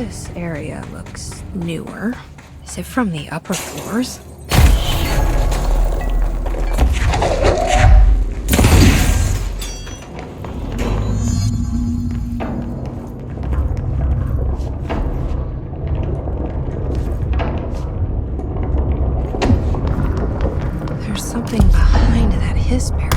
This area looks newer. Is it from the upper floors? There's something behind that hiss barrier.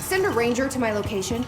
Send a ranger to my location.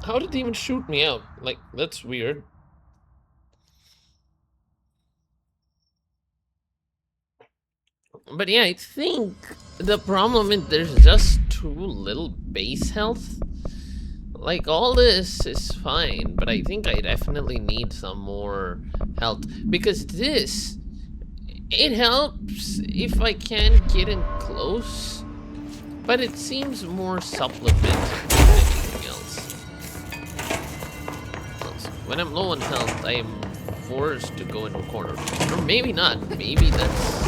How did they even shoot me out? Like, that's weird. But yeah, I think the problem is there's just too little base health. Like, all this is fine, but I think I definitely need some more health. Because this, it helps if I can get in close, but it seems more supplemental than anything else. When I'm low on health, I am forced to go into a corner. Or maybe not. Maybe that's...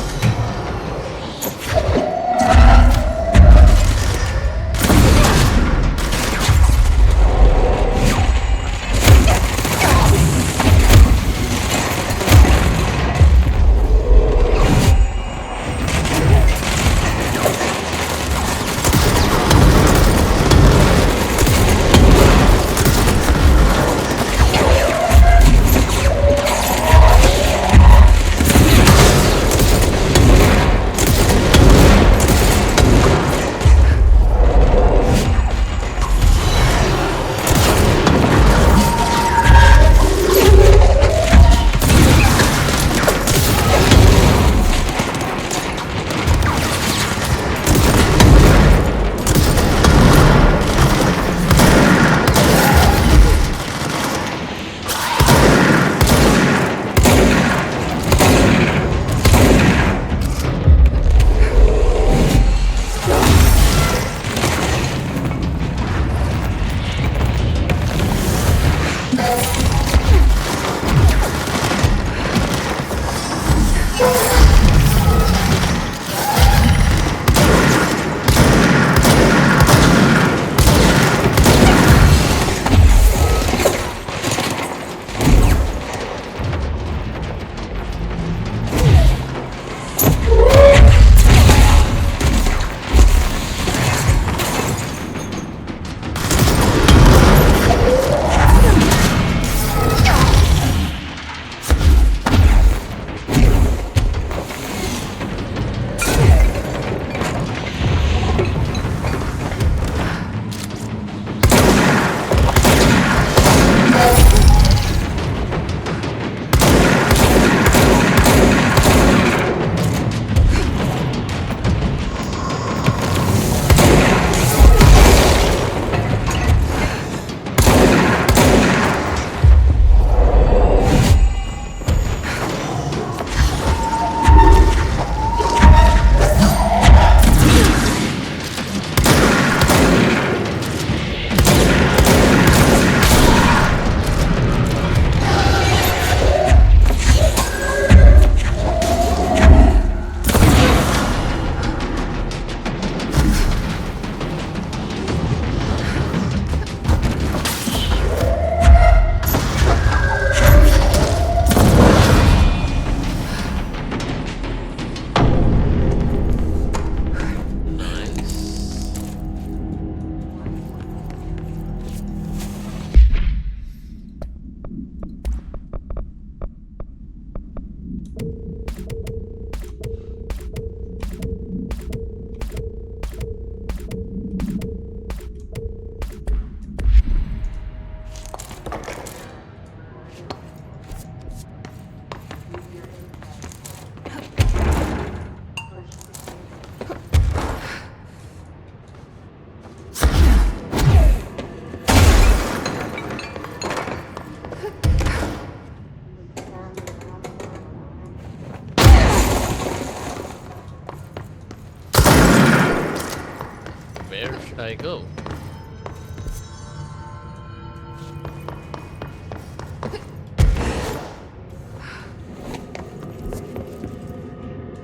Where should I go?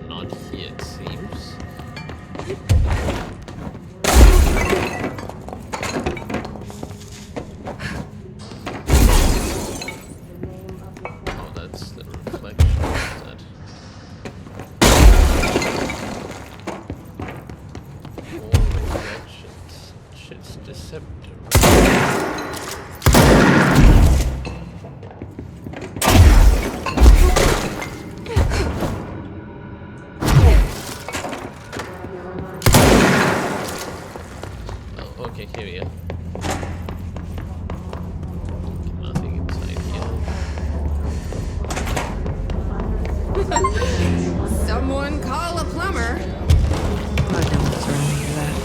Not here, it seems. Oh, that's the reflection. What's that? Reflections. Shit's deceptive. Oh, okay, here we go. Nothing inside here. Someone call a plumber. Oh, no one's around to hear that.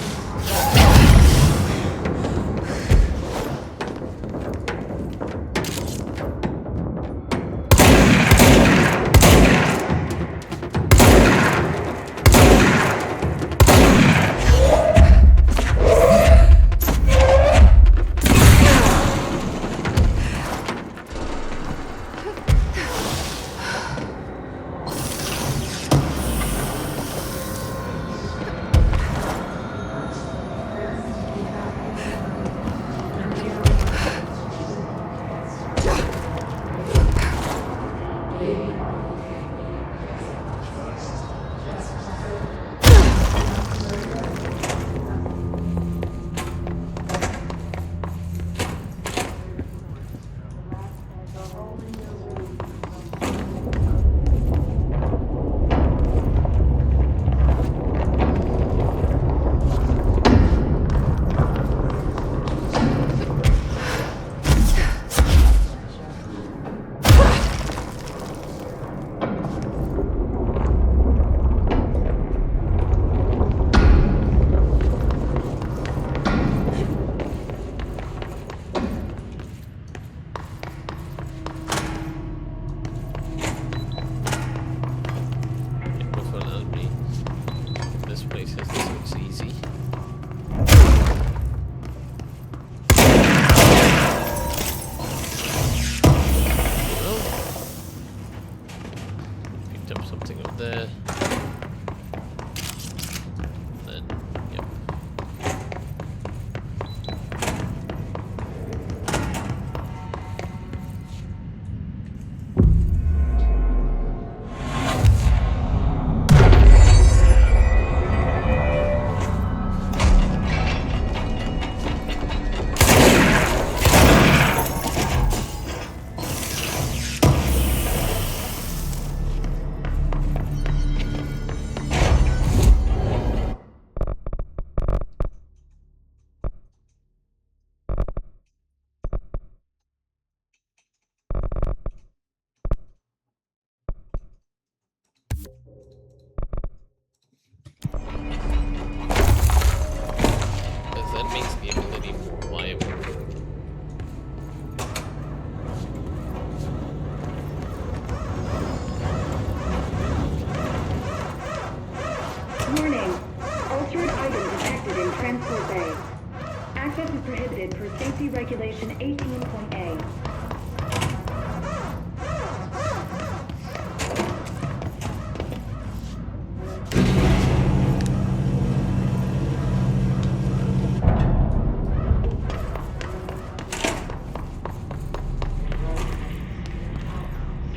Regulation 18.A.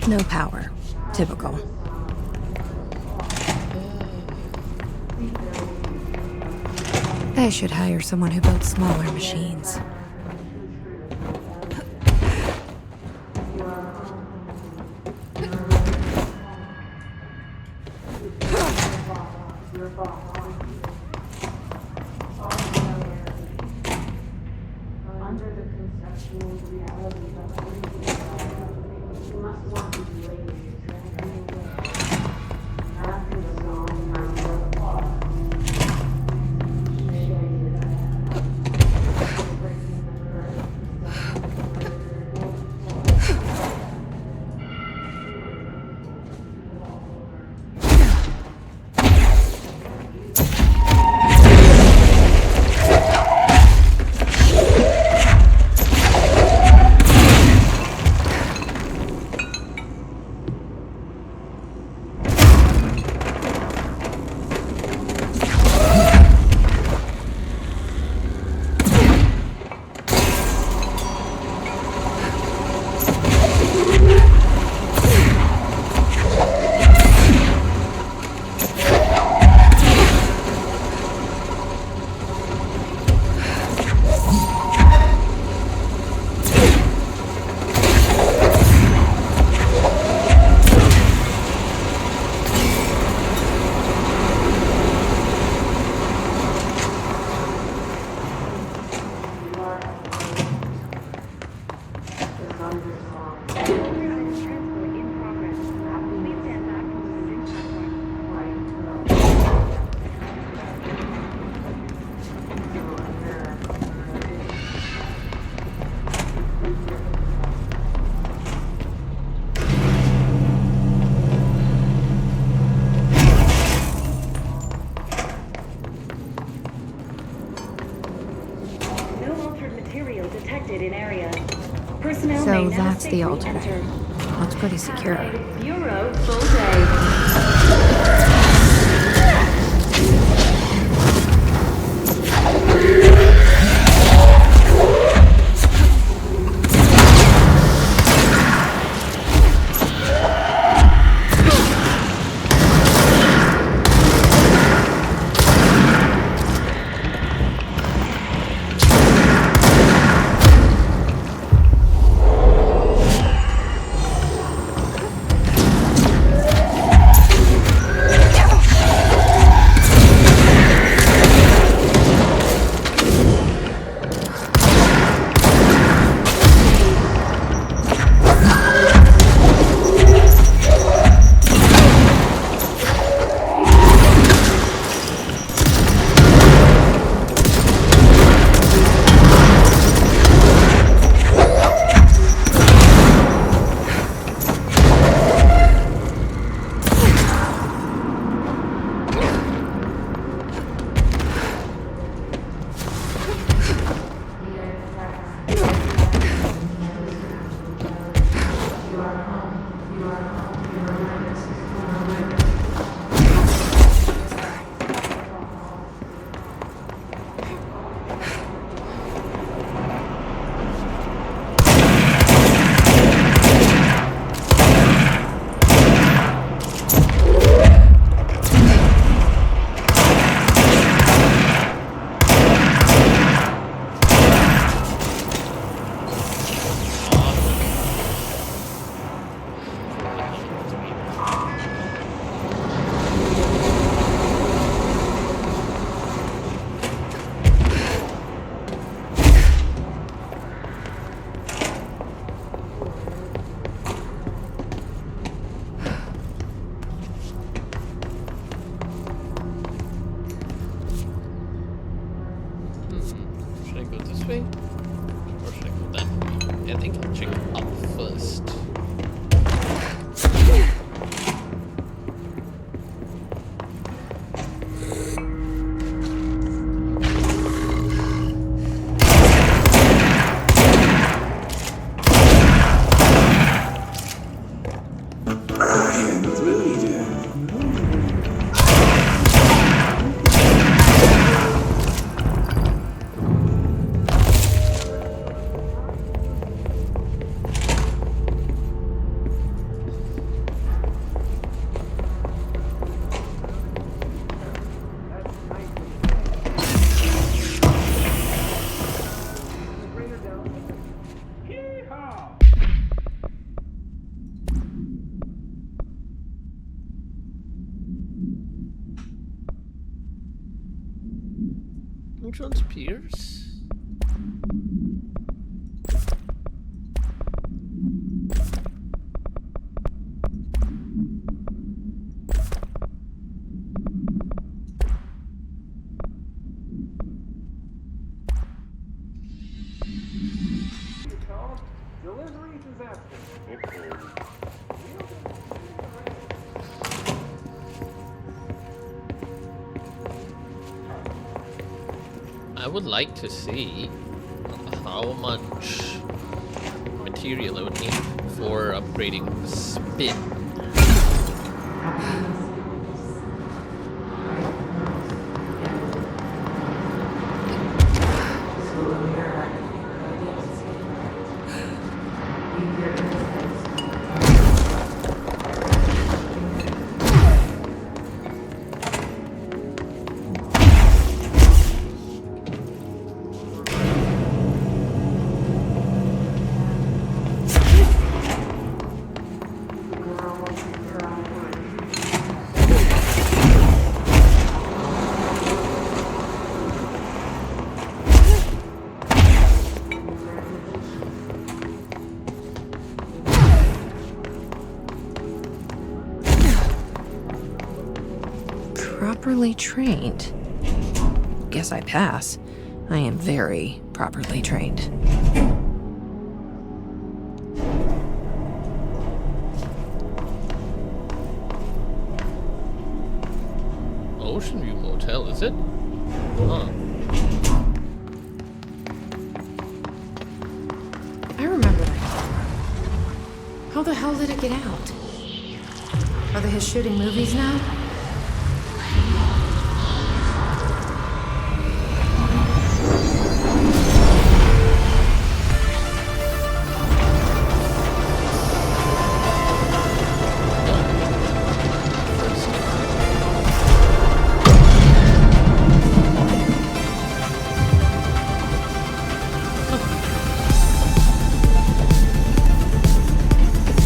No power. Typical. I should hire someone who builds smaller machines. detected in area. Personnel So may now that's the safely alternate. enter. Looks pretty secure. Bureau full day. Should I go this way? Or should I go that way? I think I'll check up first. Which one's Pierce? I would like to see how much material I would need for upgrading spin. Properly trained. Guess I pass. I am very properly trained. Ocean View Motel, is it? Huh. How the hell did it get out? Are they his shooting movies now?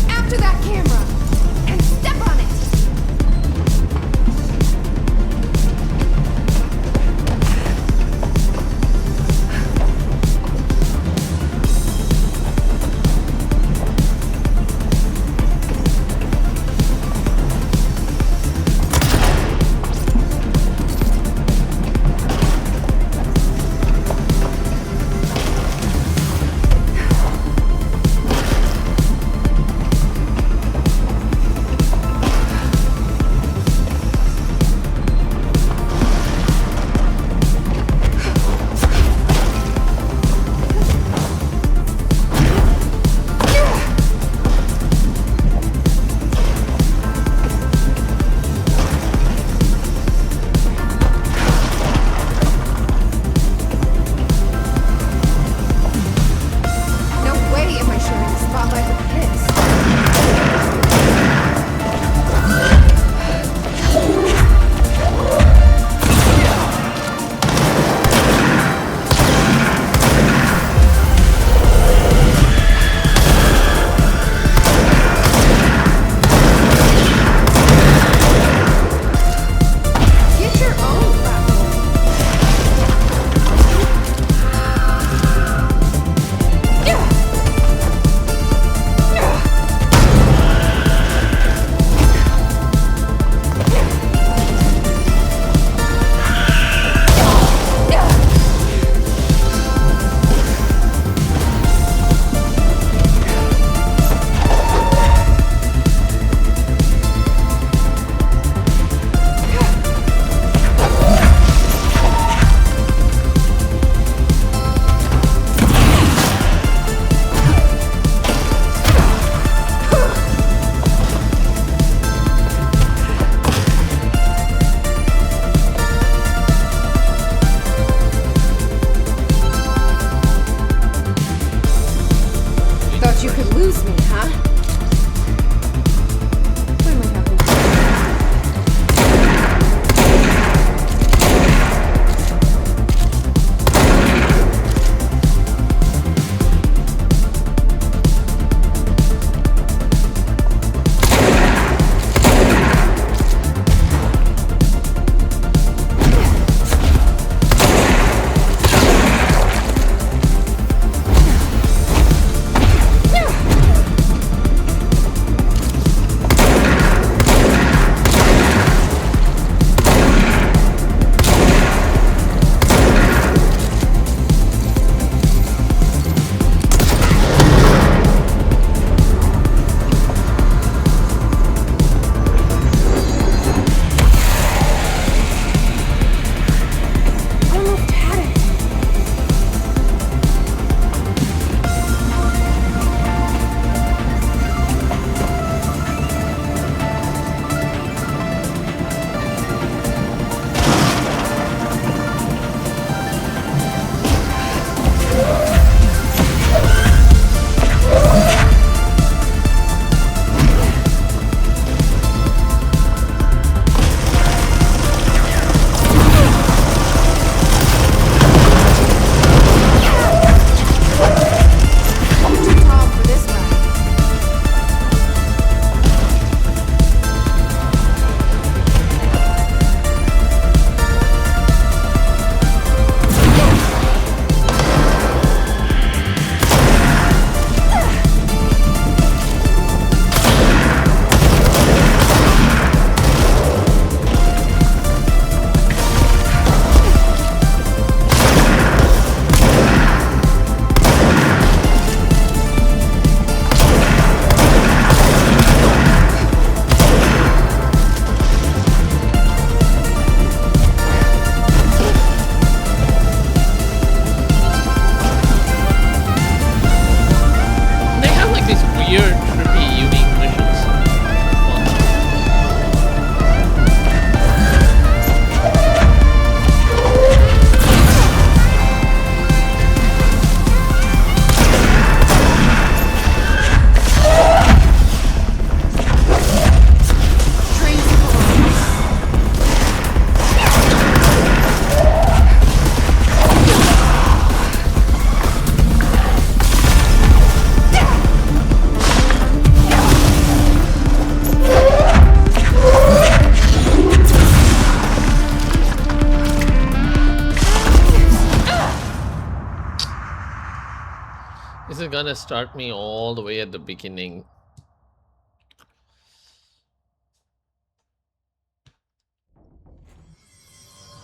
After that camera! And step on it! is gonna start me all the way at the beginning.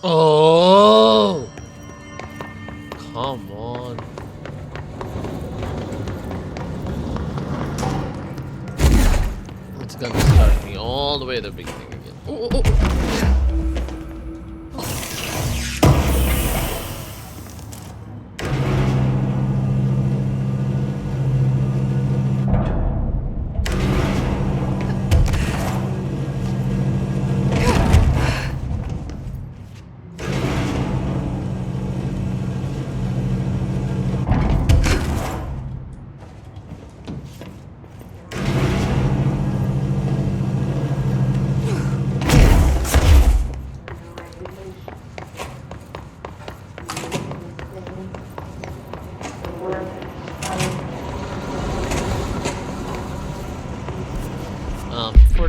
Oh! Come on. It's gonna start me all the way at the beginning again. Oh, oh, oh.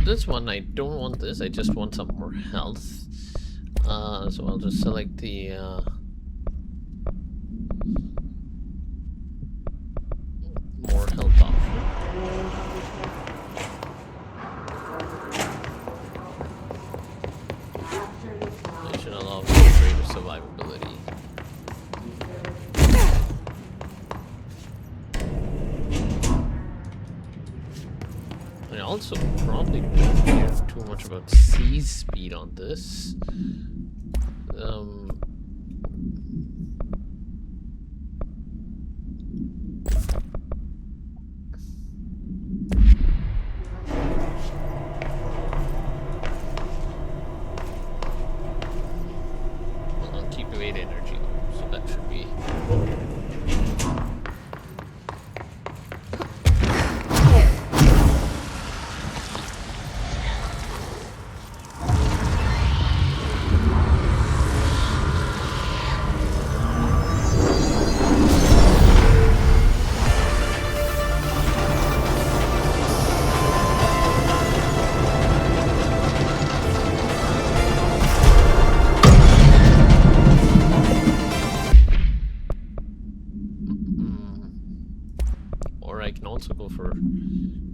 This one, I don't want this, I just want some more health. So I'll just select the more health option. That should allow for greater survivability. I also probably don't care too much about C speed on this. I'll keep weight energy, so that should be.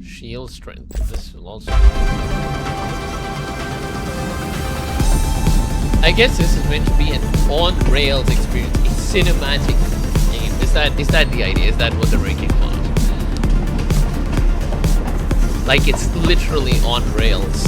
Shield strength. This will also. I guess this is meant to be an on-rails experience, a cinematic game. Is that the idea? Is that what they're making fun of? Like it's literally on rails.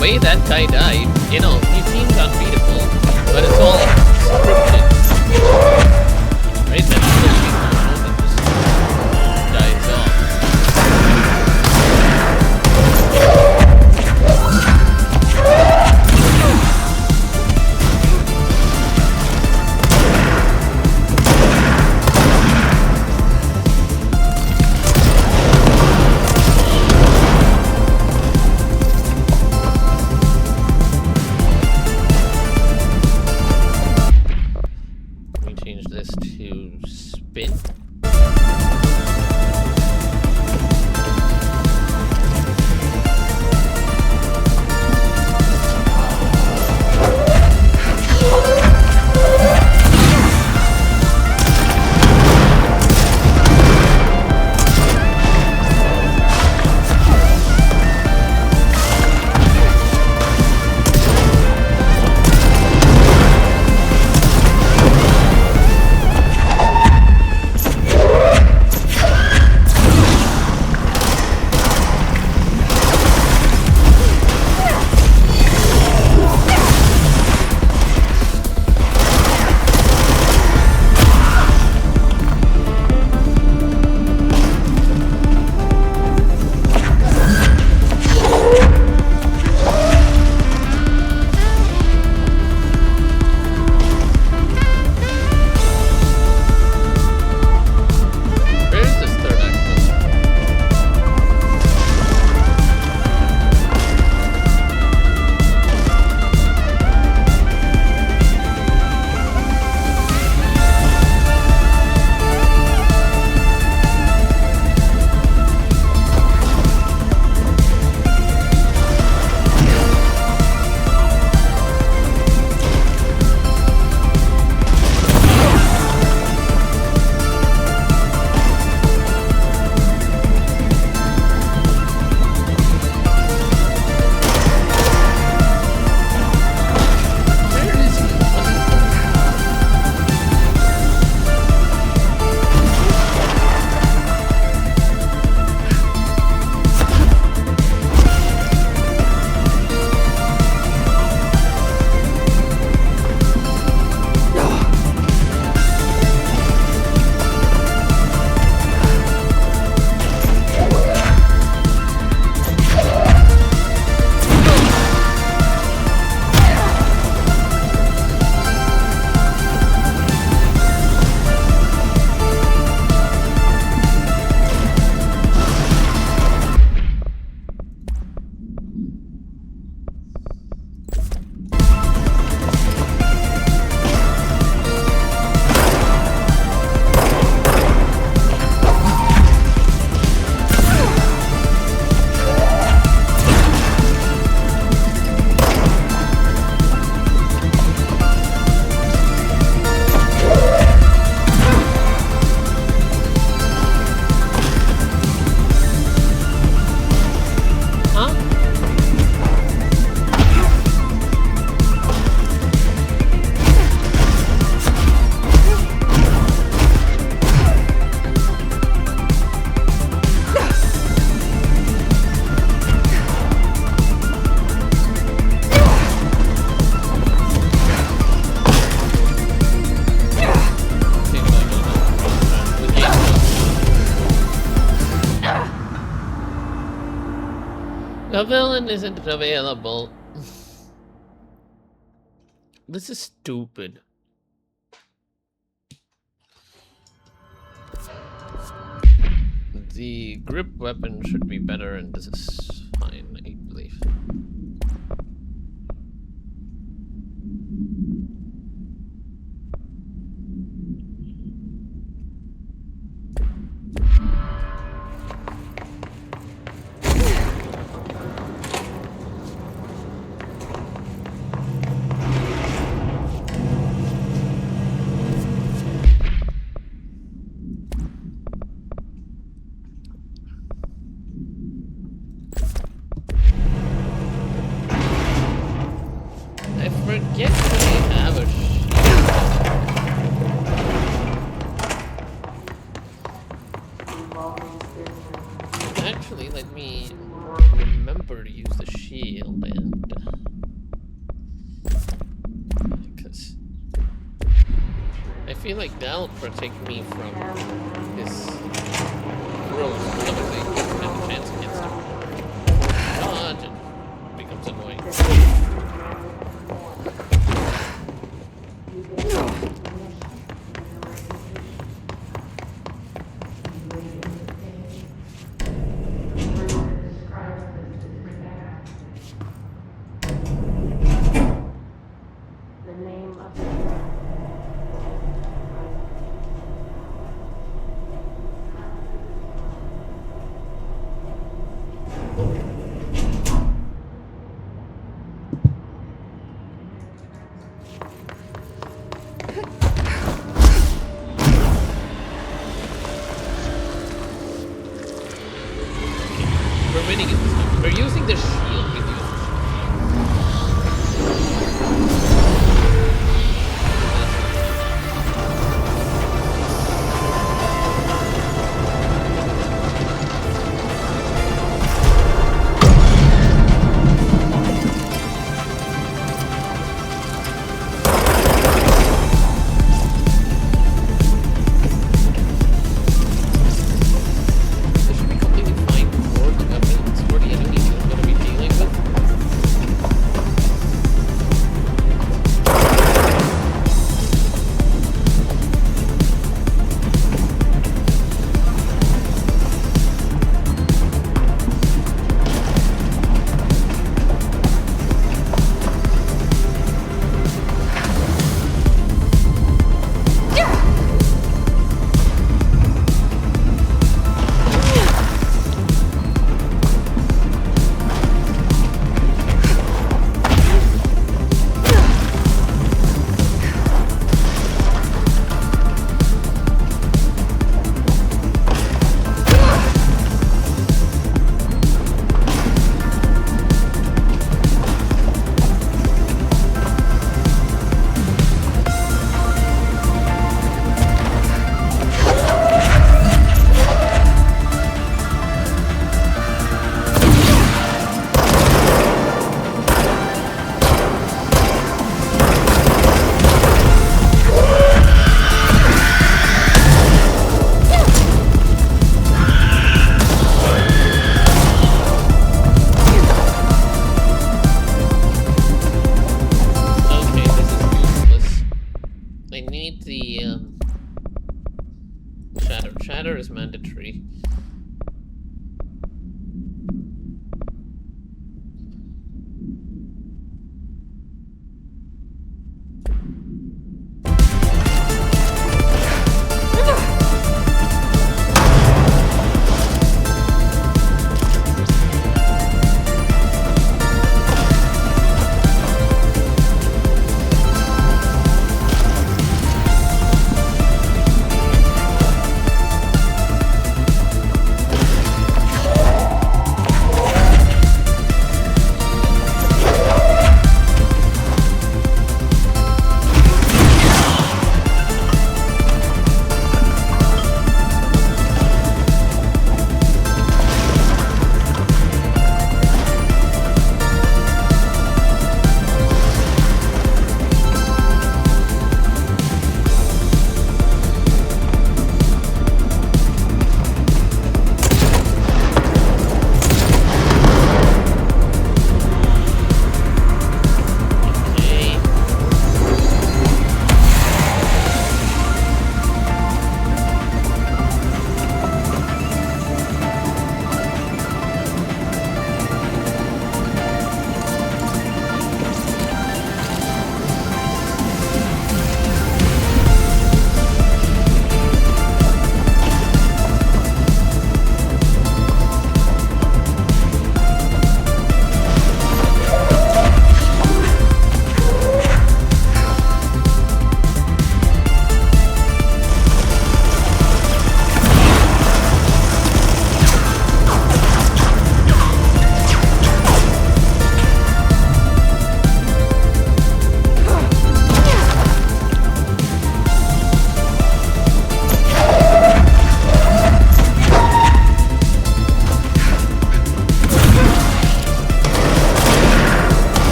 way that guy died, you know, he seems unbeatable, but it's all scripted. Right? That's the that just dies off. The villain isn't available. This is stupid. The grip weapon should be better, and this is fine, I believe. I feel like that'll protect me from his growth whenever they have a chance against him. Dodge, it becomes annoying. We're winning it this time. We're using the shield. We use the This should be completely fine for the weapons for the enemies we're going to be dealing with. Okay, this is useless. I need the shatter. Shatter is mandatory.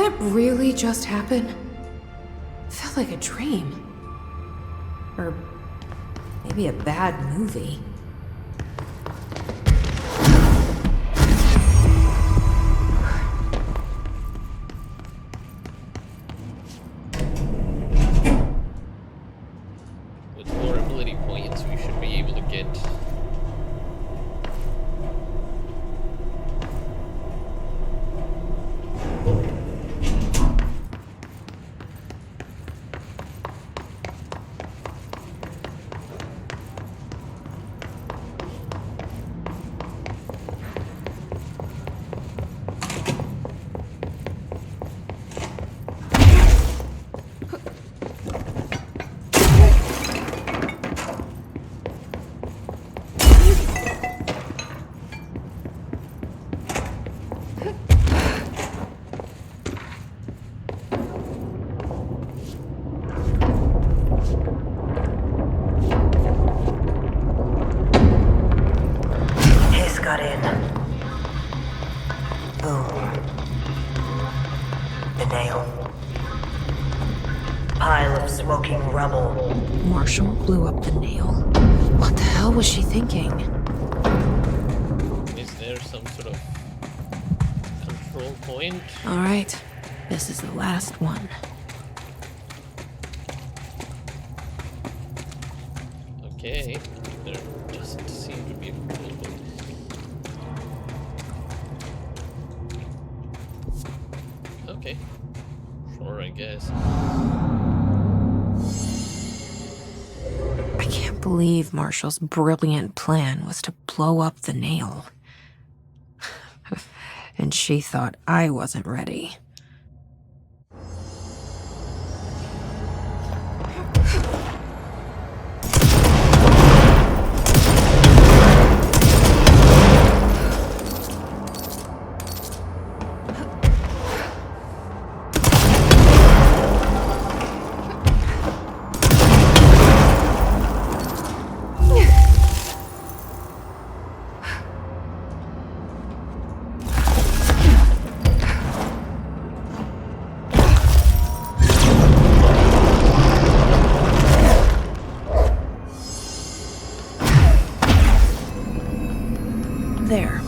that really just happen? Felt like a dream. Or maybe a bad movie. With more ability points, we should be able to get. Got in. Boom. The nail. Pile of smoking rubble. Marshall blew up the nail? What the hell was she thinking? Is there some sort of control point? Alright, this is the last one. Okay, there doesn't seem to be a control point. Okay, sure, I guess. I can't believe Marshall's brilliant plan was to blow up the nail. And she thought I wasn't ready. There.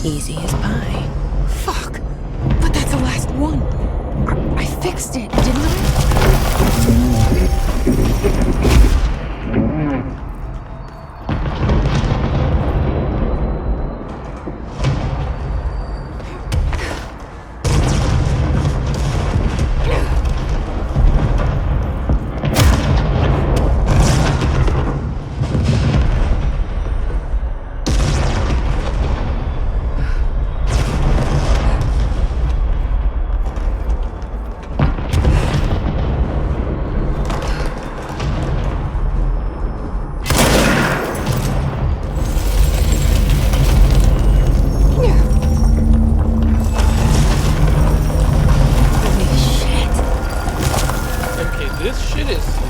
Easy as pie. Fuck! But that's the last one! I fixed it, didn't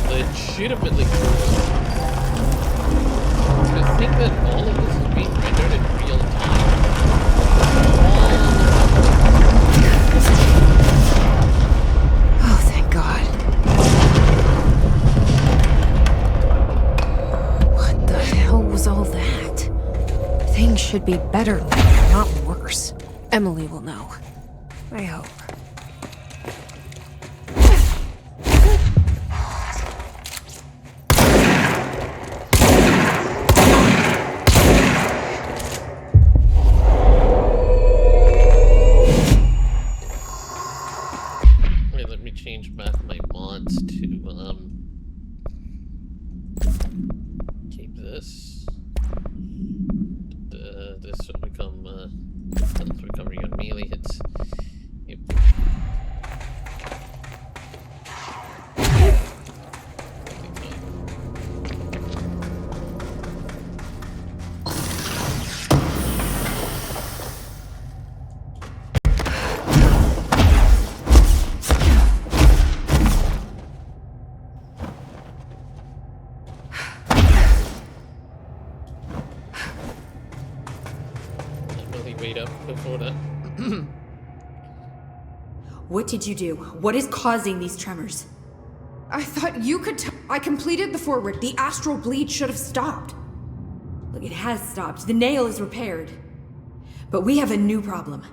legitimately cool. To think that all of this is being rendered in real time. Oh, thank God. What the hell was all that? Things should be better later, not worse. Emily will know. I hope. Change back my mods to keep this. This will become health recovery on melee hits. Yep. Before that. What did you do? What is causing these tremors? I thought you could I completed the forward. The astral bleed should have stopped. Look, it has stopped. The nail is repaired. But we have a new problem.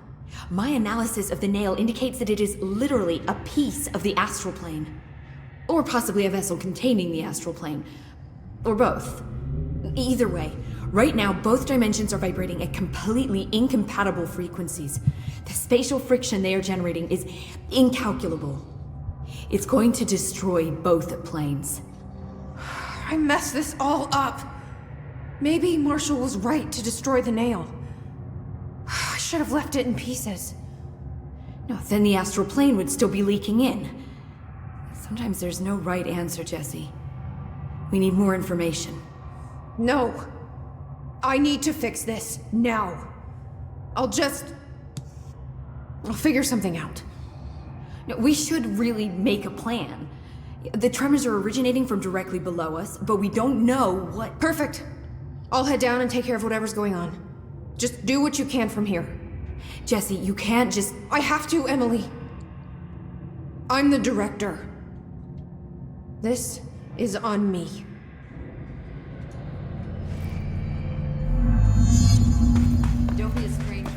My analysis of the nail indicates that it is literally a piece of the astral plane. Or possibly a vessel containing the astral plane. Or both. Either way, right now both dimensions are vibrating at completely incompatible frequencies. The spatial friction they are generating is incalculable. It's going to destroy both planes. I messed this all up. Maybe Marshall was right to destroy the nail. I should have left it in pieces. No, then the astral plane would still be leaking in. Sometimes there's no right answer, Jesse. We need more information. No. I need to fix this, now. I'll figure something out. No, we should really make a plan. The tremors are originating from directly below us, but we don't know what... Perfect. I'll head down and take care of whatever's going on. Just do what you can from here. Jesse, you can't just... I have to, Emily. I'm the director. This is on me. Don't be a stranger.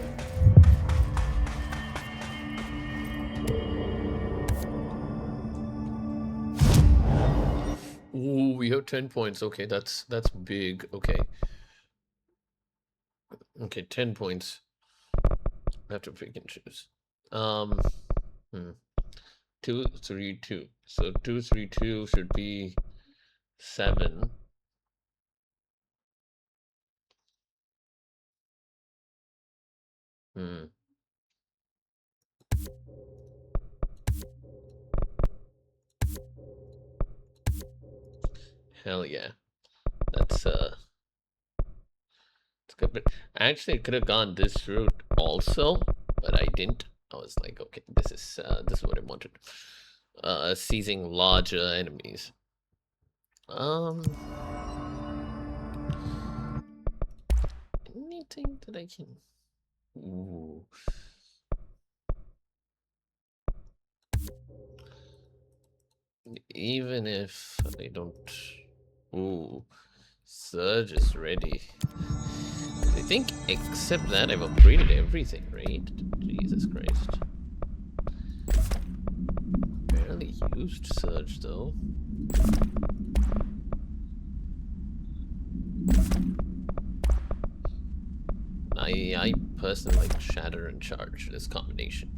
Ooh, we have 10 points. Okay, that's big. Okay. Okay, 10 points. I have to pick and choose. 2, 3, 2. So 2, 3, 2 should be 7. Hell yeah. That's it's good, but actually I could have gone this route also, but I didn't. I was like, okay, this is what I wanted. Seizing larger enemies. Anything that I can... Ooh. Even if I don't... Ooh. Surge is ready. I think, except that, I've upgraded everything, right? Jesus Christ. Barely used Surge, though. I personally like Shatter and Charge, this combination.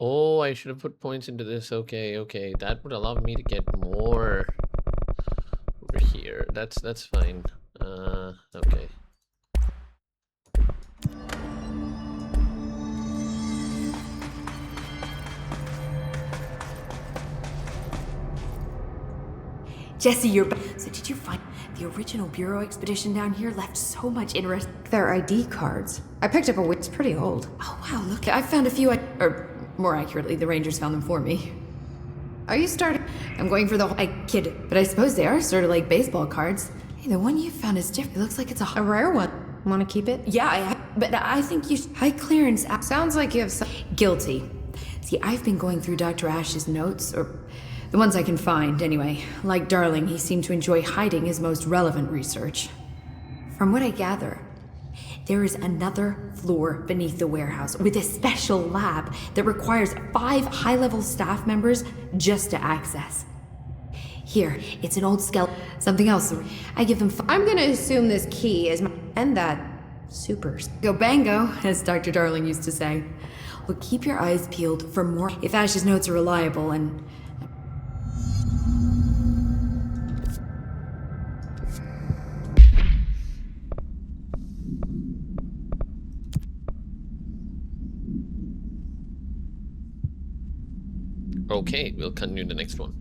Oh, I should have put points into this. Okay, okay. That would allow me to get more over here. That's fine. Okay. Jesse, you're back. So did you find the original Bureau expedition down here left so much interest? Their ID cards. I picked up it's pretty old. Oh wow, look, I found a few, or more accurately, the Rangers found them for me. Are you starting? I'm going for the whole... I kid, but I suppose they are sort of like baseball cards. Hey, the one you found is different. It looks like it's a rare one. Want to keep it? Yeah, but I think you should... High clearance... Sounds like you have some... Guilty. See, I've been going through Dr. Ash's notes, or the ones I can find, anyway. Like Darling, he seemed to enjoy hiding his most relevant research. From what I gather, there is another floor beneath the warehouse with a special lab that requires 5 high-level staff members just to access. Here, it's an old skeleton. Something else. I give them... I'm gonna assume this key is my... And that... Supers. Go bango, as Dr. Darling used to say. Well, keep your eyes peeled for more... If Ash's notes are reliable and... Okay, we'll continue the next one.